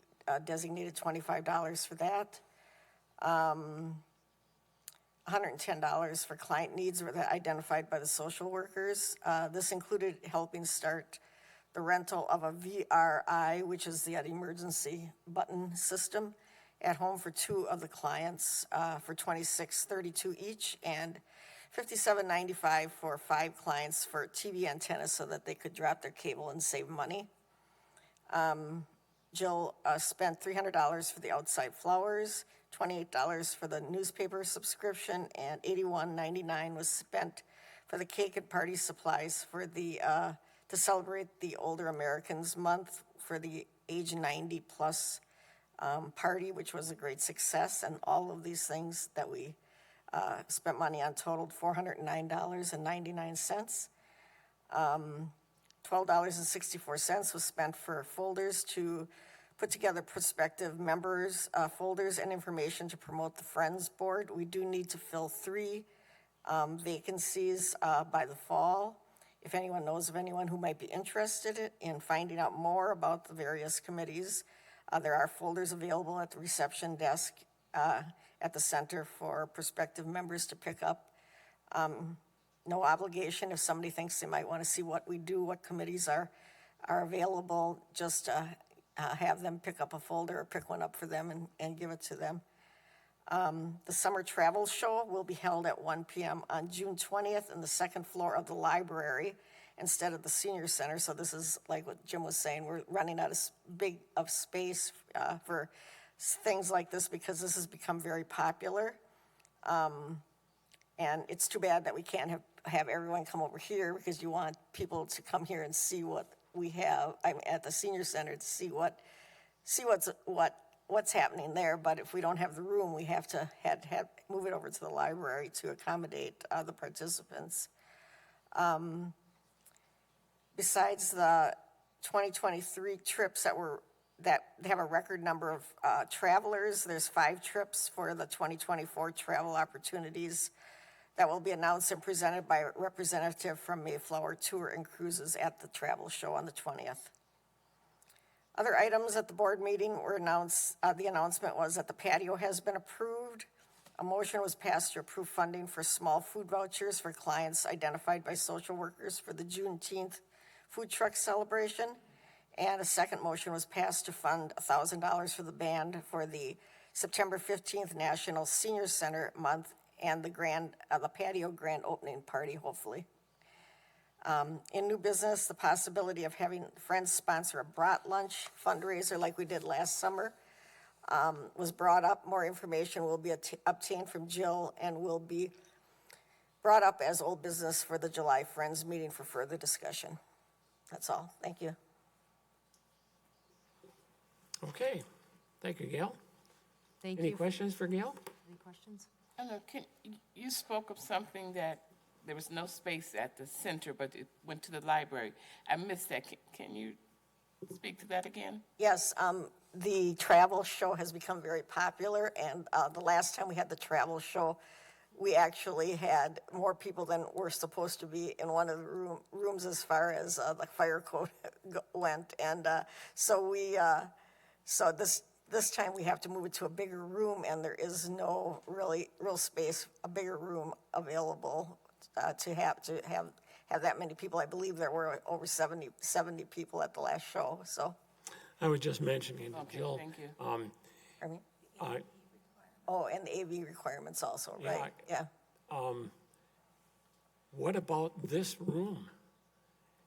designated $25 for that. $110 for client needs were identified by the social workers. This included helping start the rental of a VRI, which is the emergency button system, at home for 2 of the clients for $26.32 each, and $57.95 for 5 clients for TV antennas so that they could drop their cable and save money. Jill spent $300 for the outside flowers, $28 for the newspaper subscription, and $81.99 was spent for the cake and party supplies for the to celebrate the Older Americans Month for the age 90 plus party, which was a great success. And all of these things that we spent money on totaled $409.99. $12.64 was spent for folders to put together prospective members' folders and information to promote the Friends Board. We do need to fill 3 vacancies by the fall. If anyone knows of anyone who might be interested in finding out more about the various committees, there are folders available at the reception desk at the center for prospective members to pick up. No obligation. If somebody thinks they might want to see what we do, what committees are available, just have them pick up a folder or pick one up for them and give it to them. The summer travel show will be held at 1 p.m. on June 20th in the 2nd floor of the library instead of the senior center. So this is like what Jim was saying, we're running out of space for things like this because this has become very popular. And it's too bad that we can't have everyone come over here because you want people to come here and see what we have at the senior center to see what's happening there. But if we don't have the room, we have to move it over to the library to accommodate the participants. Besides the 2023 trips that have a record number of travelers, there's 5 trips for the 2024 travel opportunities that will be announced and presented by a representative from Mayflower Tour and Cruises at the travel show on the 20th. Other items at the board meeting were announced. The announcement was that the patio has been approved. A motion was passed to approve funding for small food vouchers for clients identified by social workers for the Juneteenth food truck celebration. And a second motion was passed to fund $1,000 for the band for the September 15th National Senior Center Month and the patio grand opening party, hopefully. In new business, the possibility of having Friends sponsor a brat lunch fundraiser like we did last summer was brought up. More information will be obtained from Jill and will be brought up as old business for the July Friends meeting for further discussion. That's all. Thank you. Okay, thank you, Gail. Thank Any you. questions for Gail? Any questions? I know, you spoke of something that there was no space at the center, but it went to the library. I missed that. Can you speak to that again? Yes, the travel show has become very popular, and the last time we had the travel show, we actually had more people than were supposed to be in one of the rooms as far as the fire code went. And so this time we have to move it to a bigger room, and there is no real space, a bigger room available to have that many people. I believe there were over 70 people at the last show, so. I was just mentioning to Okay, Jill. thank you. I mean, uh, oh, and the AV requirements also, right? Yeah. What about this room?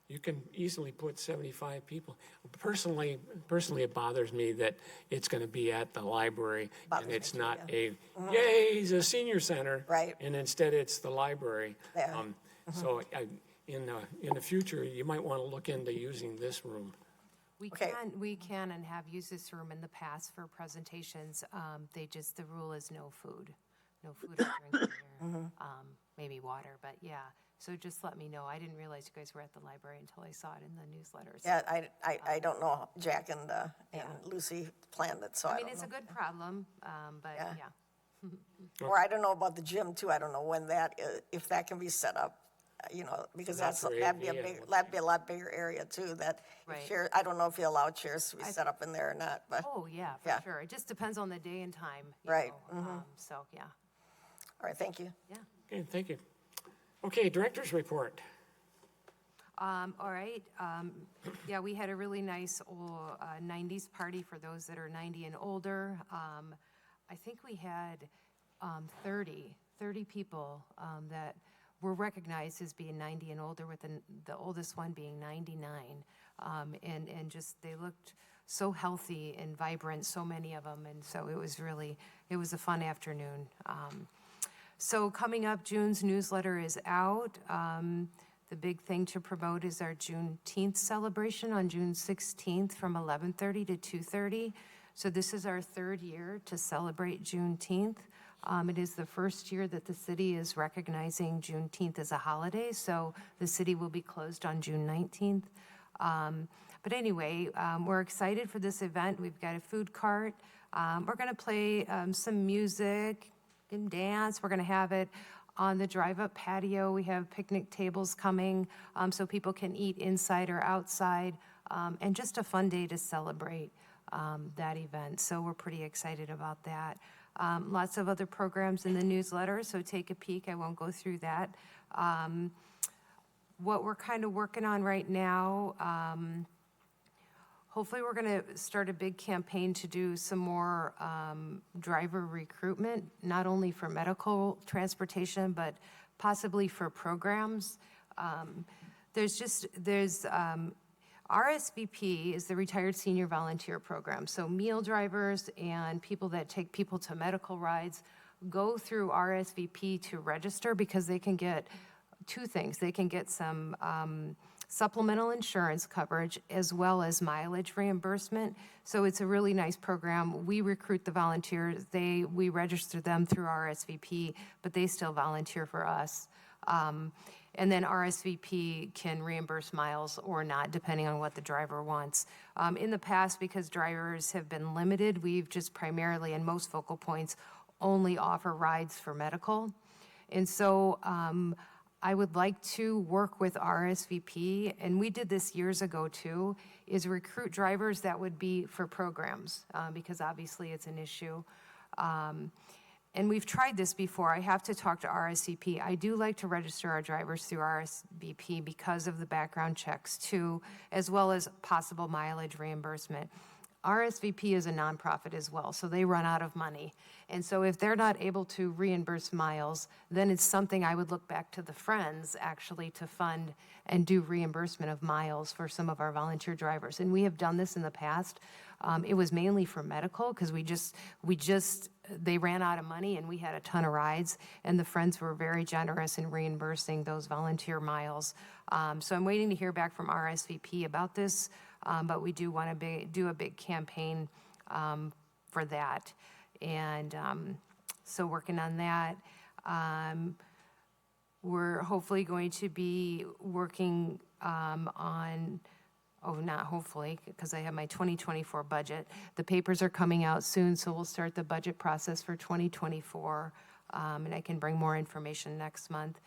You can easily put 75 people. Personally, it bothers me that it's going to be at the library, Bothers and me it's too, not yeah. yay, he's a senior center. Right. And instead, it's the library. Yeah. So in the future, you might want to look into using this room. Okay. We can and have used this room in the past for presentations. The rule is no food or drink here. Maybe water, but yeah. So just let me know. I didn't realize you guys were at the library until I saw it in the newsletters. Yeah, I don't know. Jack and Lucy planned it, so I I mean, don't it's know. a good problem, but Yeah. yeah. Or I don't know about the gym too. I don't know when if that can be set up, because Not for that'd be AV, I would that'd be a lot bigger area too. Right. I don't know if you allow chairs to be set up in there or not, but, Oh, yeah, Yeah. for sure. It just depends on the day and time. Right, So, yeah, all right, thank you. yeah. Okay, thank you. Okay, director's report. All right. Yeah, we had a really nice old 90s party for those that are 90 and older. I think we had 30 people that were recognized as being 90 and older, with the oldest one being 99. And just, they looked so healthy and vibrant, so many of them. And so it was a fun afternoon. So coming up, June's newsletter is out. The big thing to promote is our Juneteenth celebration on June 16th from 11:30 to 2:30. So this is our third year to celebrate Juneteenth. It is the first year that the city is recognizing Juneteenth as a holiday, so the city will be closed on June 19th. But anyway, we're excited for this event. We've got a food cart. We're going to play some music and dance. We're going to have it on the drive-up patio. We have picnic tables coming so people can eat inside or outside, and just a fun day to celebrate that event. So we're pretty excited about that. Lots of other programs in the newsletter, so take a peek. I won't go through that. What we're kind of working on right now, hopefully we're going to start a big campaign to do some more driver recruitment, not only for medical transportation, but possibly for programs. RSVP is the Retired Senior Volunteer Program. So meal drivers and people that take people to medical rides go through RSVP to register, because they can get two things. They can get some supplemental insurance coverage as well as mileage reimbursement. So it's a really nice program. We recruit the volunteers. We register them through RSVP, but they still volunteer for us. And then RSVP can reimburse miles or not, depending on what the driver wants. In the past, because drivers have been limited, we've just primarily, in most focal points, only offer rides for medical. And so I would like to work with RSVP, and we did this years ago too, is recruit drivers that would be for programs, because obviously it's an issue. And we've tried this before. I have to talk to RSVP. I do like to register our drivers through RSVP because of the background checks too, as well as possible mileage reimbursement. RSVP is a nonprofit as well, so they run out of money. And so if they're not able to reimburse miles, then it's something I would look back to the Friends actually to fund and do reimbursement of miles for some of our volunteer drivers. And we have done this in the past. It was mainly for medical because they ran out of money and we had a ton of rides, and the Friends were very generous in reimbursing those volunteer miles. So I'm waiting to hear back from RSVP about this, but we do want to do a big campaign for that. And so working on that. We're hopefully going to be working not hopefully, because I have my 2024 budget. The papers are coming out soon, so we'll start the budget process for 2024, and I can bring more information next month.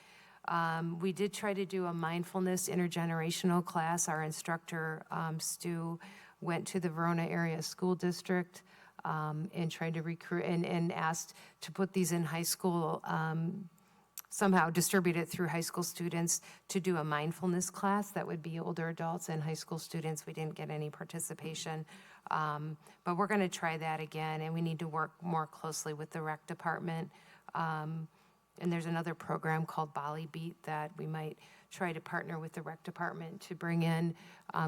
We did try to do a mindfulness intergenerational class. Our instructor, Stu, went to the Verona Area School District and tried to recruit and asked to put these in high school, somehow distribute it through high school students to do a mindfulness class that would be older adults and high school students. We didn't get any participation, but we're going to try that again, and we need to work more closely with the rec department. And there's another program called Bali Beat that we might try to partner with the rec department to bring in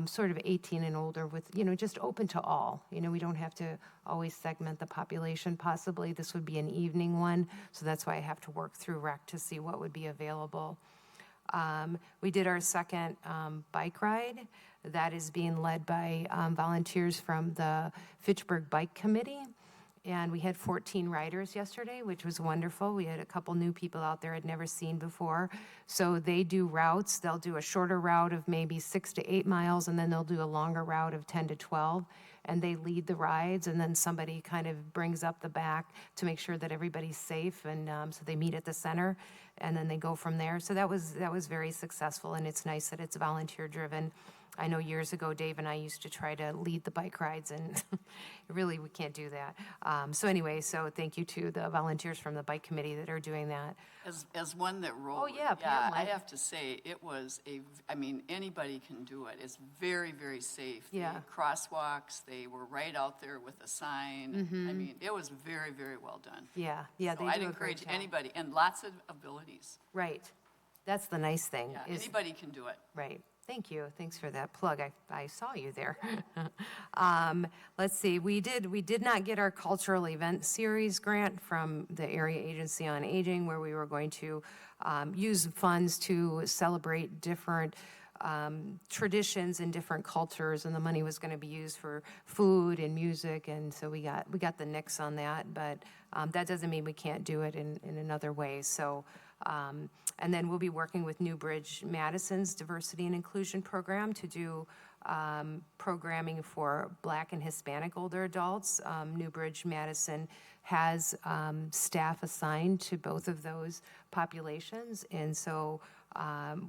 sort of 18 and older with, just open to all. We don't have to always segment the population possibly. This would be an evening one, so that's why I have to work through rec to see what would be available. We did our second bike ride. That is being led by volunteers from the Fitchburg Bike Committee. And we had 14 riders yesterday, which was wonderful. We had a couple new people out there I'd never seen before. So they do routes. They'll do a shorter route of maybe 6 to 8 miles, and then they'll do a longer route of 10 to 12. And they lead the rides, and then somebody kind of brings up the back to make sure that everybody's safe. And so they meet at the center, and then they go from there. So that was very successful, and it's nice that it's volunteer-driven. I know years ago, Dave and I used to try to lead the bike rides, and really, we can't do that. So anyway, so thank you to the volunteers from the bike committee that are doing that. As one that rode. Oh, yeah, Pam I went. have to say, it was anybody can do it. It's very, very safe. Yeah. The crosswalks, they were right out there with a sign. It was very, very well done. Yeah, So they do a great I'd encourage job. anybody, and lots of abilities. Right. That's the nice thing. Yeah, is- anybody can do it. Right. Thank you. Thanks for that plug. I saw you there. Let's see. We did not get our cultural event series grant from the Area Agency on Aging, where we were going to use funds to celebrate different traditions and different cultures, and the money was going to be used for food and music, and so we got the nix on that. But that doesn't mean we can't do it in another way. So. And then we'll be working with Newbridge Madison's Diversity and Inclusion Program to do programming for Black and Hispanic older adults. Newbridge Madison has staff assigned to both of those populations, and so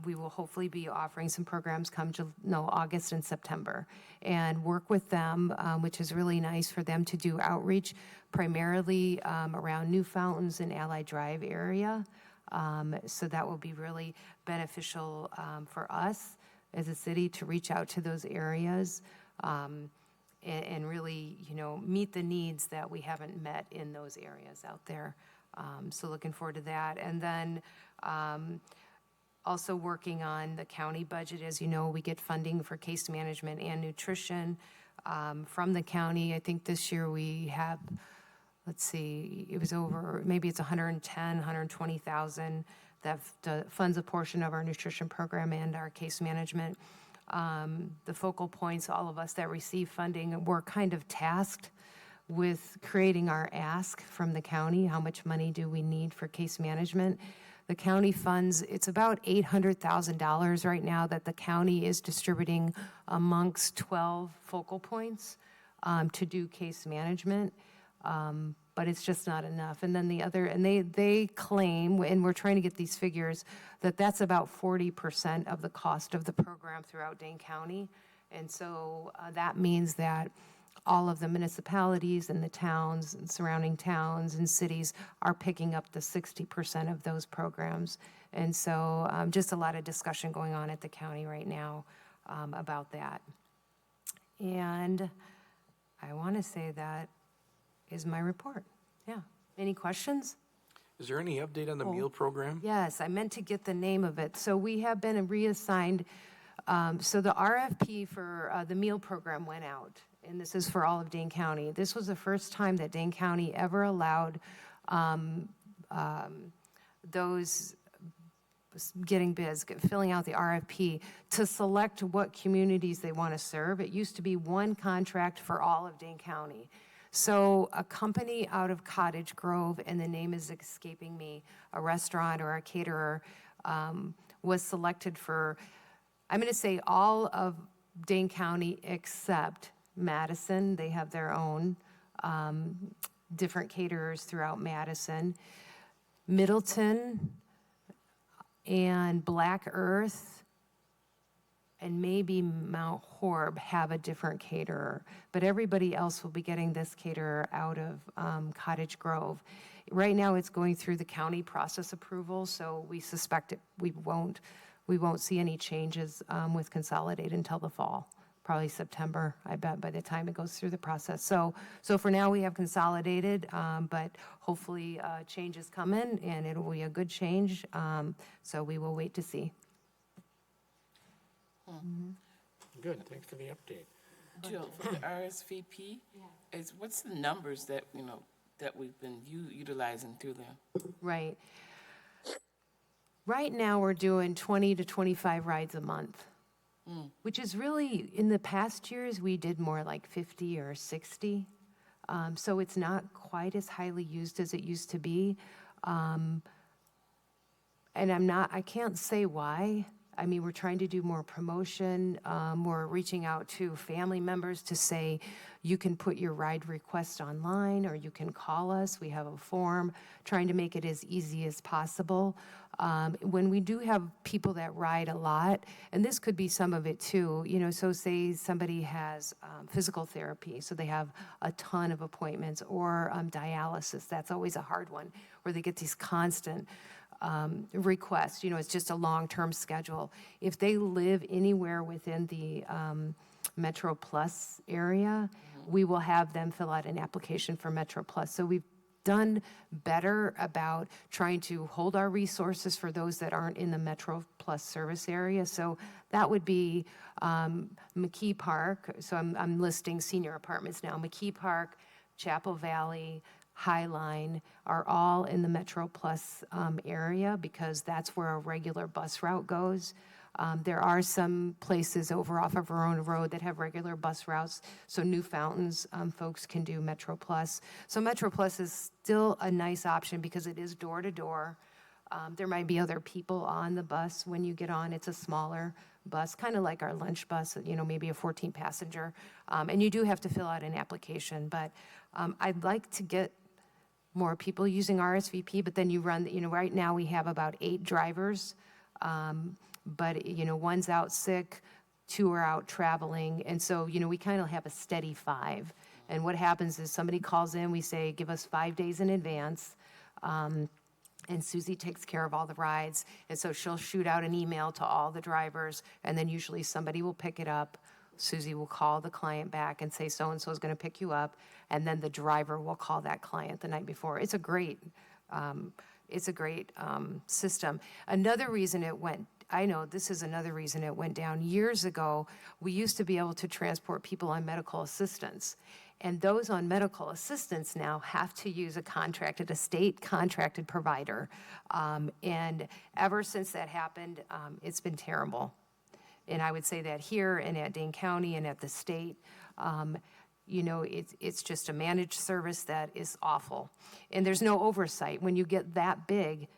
we will hopefully be offering some programs August and September, and work with them, which is really nice for them to do outreach primarily around New Fountains and Allied Drive area. So that will be really beneficial for us as a city to reach out to those areas and really, meet the needs that we haven't met in those areas out there. So looking forward to that. And then also working on the county budget. As you know, we get funding for case management and nutrition from the county. I think this year we have, let's see, it was over, maybe it's 120,000 that funds a portion of our nutrition program and our case management. The focal points, all of us that receive funding, we're kind of tasked with creating our ask from the county. How much money do we need for case management? The county funds, it's about $800,000 right now that the county is distributing amongst 12 focal points to do case management. But it's just not enough. And then they claim, and we're trying to get these figures, that's about 40% of the cost of the program throughout Dane County. And so that means that all of the municipalities and the towns and surrounding towns and cities are picking up the 60% of those programs. And so just a lot of discussion going on at the county right now about that. And I want to say that is my report. Yeah. Any questions? Is there any update on the meal program? Yes, I meant to get the name of it. So we have been reassigned, so the RFP for the meal program went out, and this is for all of Dane County. This was the first time that Dane County ever allowed those getting bids, filling out the RFP, to select what communities they want to serve. It used to be one contract for all of Dane County. So a company out of Cottage Grove, and the name is escaping me, a restaurant or a caterer, was selected for, I'm going to say all of Dane County except Madison. They have their own different caterers throughout Madison. Middleton and Black Earth and maybe Mount Horeb have a different caterer, but everybody else will be getting this caterer out of Cottage Grove. Right now, it's going through the county process approval, so we suspect we won't see any changes with Consolidate until the fall, probably September, I bet, by the time it goes through the process. So for now, we have Consolidated, but hopefully changes come in, and it'll be a good change, so we will wait to see. Good, thanks for the update. Jill, for the RSVP, what's the numbers that, that we've been utilizing through them? Right. Right now, we're doing 20 to 25 rides a month, which is really, in the past years, we did more like 50 or 60. So it's not quite as highly used as it used to be. And I can't say why. I mean, we're trying to do more promotion. We're reaching out to family members to say, you can put your ride request online or you can call us. We have a form, trying to make it as easy as possible. When we do have people that ride a lot, and this could be some of it too, so say somebody has physical therapy, so they have a ton of appointments, or dialysis. That's always a hard one, where they get these constant requests. It's just a long-term schedule. If they live anywhere within the Metro Plus area, we will have them fill out an application for Metro Plus. So we've done better about trying to hold our resources for those that aren't in the Metro Plus service area. So that would be McKee Park. So I'm listing senior apartments now. McKee Park, Chapel Valley, Highline are all in the Metro Plus area, because that's where a regular bus route goes. There are some places over off of Verona Road that have regular bus routes, so New Fountains folks can do Metro Plus. So Metro Plus is still a nice option because it is door to door. There might be other people on the bus when you get on. It's a smaller bus, kind of like our lunch bus, maybe a 14 passenger. And you do have to fill out an application, but I'd like to get more people using RSVP, but then you run, right now we have about 8 drivers, but, one's out sick, 2 are out traveling, and so, we kind of have a steady 5. And what happens is somebody calls in, we say, give us 5 days in advance, and Susie takes care of all the rides, and so she'll shoot out an email to all the drivers, and then usually somebody will pick it up. Susie will call the client back and say, so-and-so is going to pick you up, and then the driver will call that client the night before. It's a great system. Another reason another reason it went down. Years ago, we used to be able to transport people on medical assistance, and those on medical assistance now have to use a state contracted provider. And ever since that happened, it's been terrible. And I would say that here and at Dane County and at the state, it's just a managed service that is awful. And there's no oversight. When you get that big,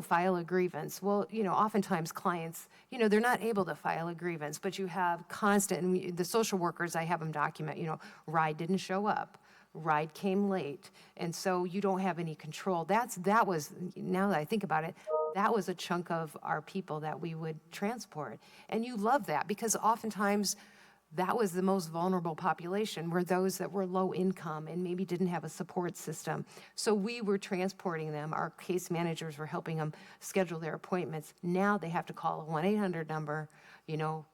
file a grievance. Well, oftentimes clients, they're not able to file a grievance, but you have constant, the social workers, I have them document, ride didn't show up. Ride came late, and so you don't have any control. That was, now that I think about it, that was a chunk of our people that we would transport. And you love that, because oftentimes that was the most vulnerable population, were those that were low income and maybe didn't have a support system. So we were transporting them. Our case managers were helping them schedule their appointments. Now they have to call a 1-800 number,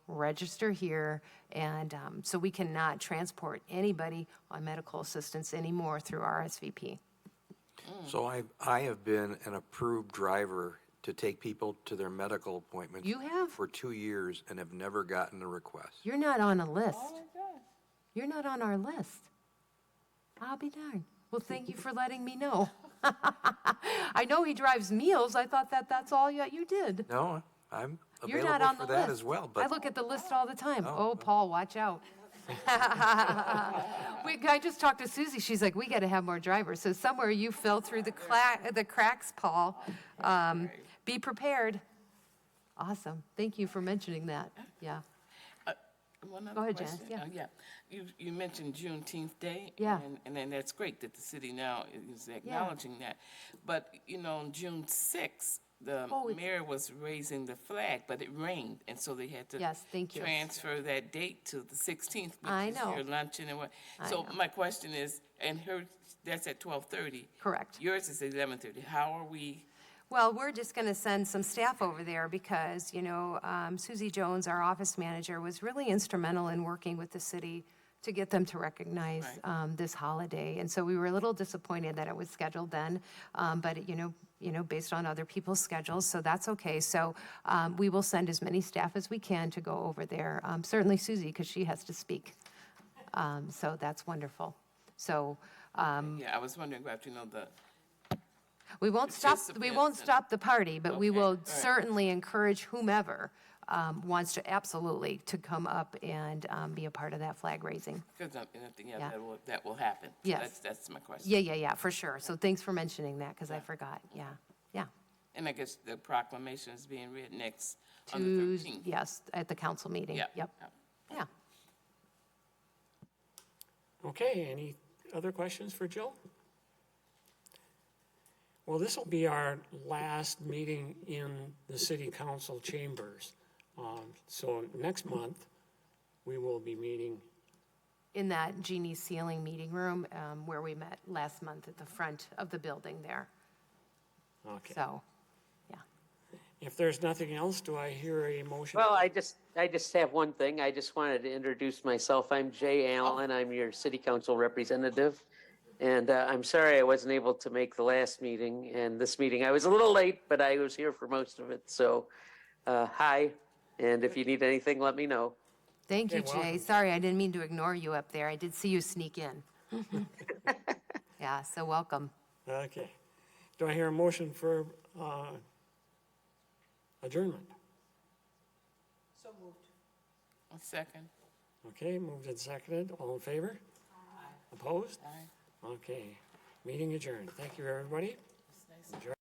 register here. And so we cannot transport anybody on medical assistance anymore through RSVP. So I have been an approved driver to take people to their medical appointments. You have? For 2 years and have never gotten a request. You're not on a list. Oh, my gosh. You're not on our list. I'll be darned. Well, thank you for letting me know. I know he drives meals. I thought that's all you did. No, I'm You're not available on for the that list. as well, I but look at the list all the time. Oh. Oh, Paul, watch out. I just talked to Susie. She's like, we got to have more drivers. So somewhere you fell through the cracks, Paul. Be prepared. Awesome. Thank you for mentioning that. Yeah. One other Go ahead, question. Janice, yeah. You mentioned Juneteenth Day. Yeah. And then that's great that the city now is acknowledging that. But, on June 6th, the Oh, mayor was raising the flag, but it rained, and so they had to Yes, thank you. transfer that date to the 16th, which I is know. your luncheon and what. I So know. my question is, and that's at 12:30. Correct. Yours is 11:30. How are we? Well, we're just going to send some staff over there because, Susie Jones, our office manager, was really instrumental in working with the city to get them to recognize this holiday. And so we were a little disappointed that it was scheduled then, but, based on other people's schedules, so that's okay. So we will send as many staff as we can to go over there. Certainly Susie, because she has to speak. So that's wonderful. So Yeah, I was wondering about, the. we won't Participants stop the party, but we Okay, will all right. certainly encourage whomever wants to absolutely to come up and be a part of that flag raising. Because I think Yeah. that will happen. So Yes. That's my question. Yeah, for sure. So thanks for mentioning that, because I forgot. Yeah. And I guess the proclamation is being read next on the Tuesday, 13th. yes, at the council meeting. Yeah. Yep. Yeah. Okay, any other questions for Jill? Well, this will be our last meeting in the city council chambers. So next month, we will be meeting, In that Jeannie Ceiling meeting room where we met last month at the front of the building there. okay. So, yeah. If there's nothing else, do I hear a motion? Well, I just have one thing. I just wanted to introduce myself. I'm Jay Allen. I'm your city council representative. And I'm sorry I wasn't able to make the last meeting and this meeting. I was a little late, but I was here for most of it. So, hi. And if you need anything, let me know. Thank you, Okay, Jay. welcome. Sorry, I didn't mean to ignore you up there. I did see you sneak in. Yeah, so welcome. Okay. Do I hear a motion for adjournment? So moved. A second. Okay, moved and seconded. All in favor? Opposed? Aye. Okay. Meeting adjourned. Thank you, everybody. It's nice. Enjoy.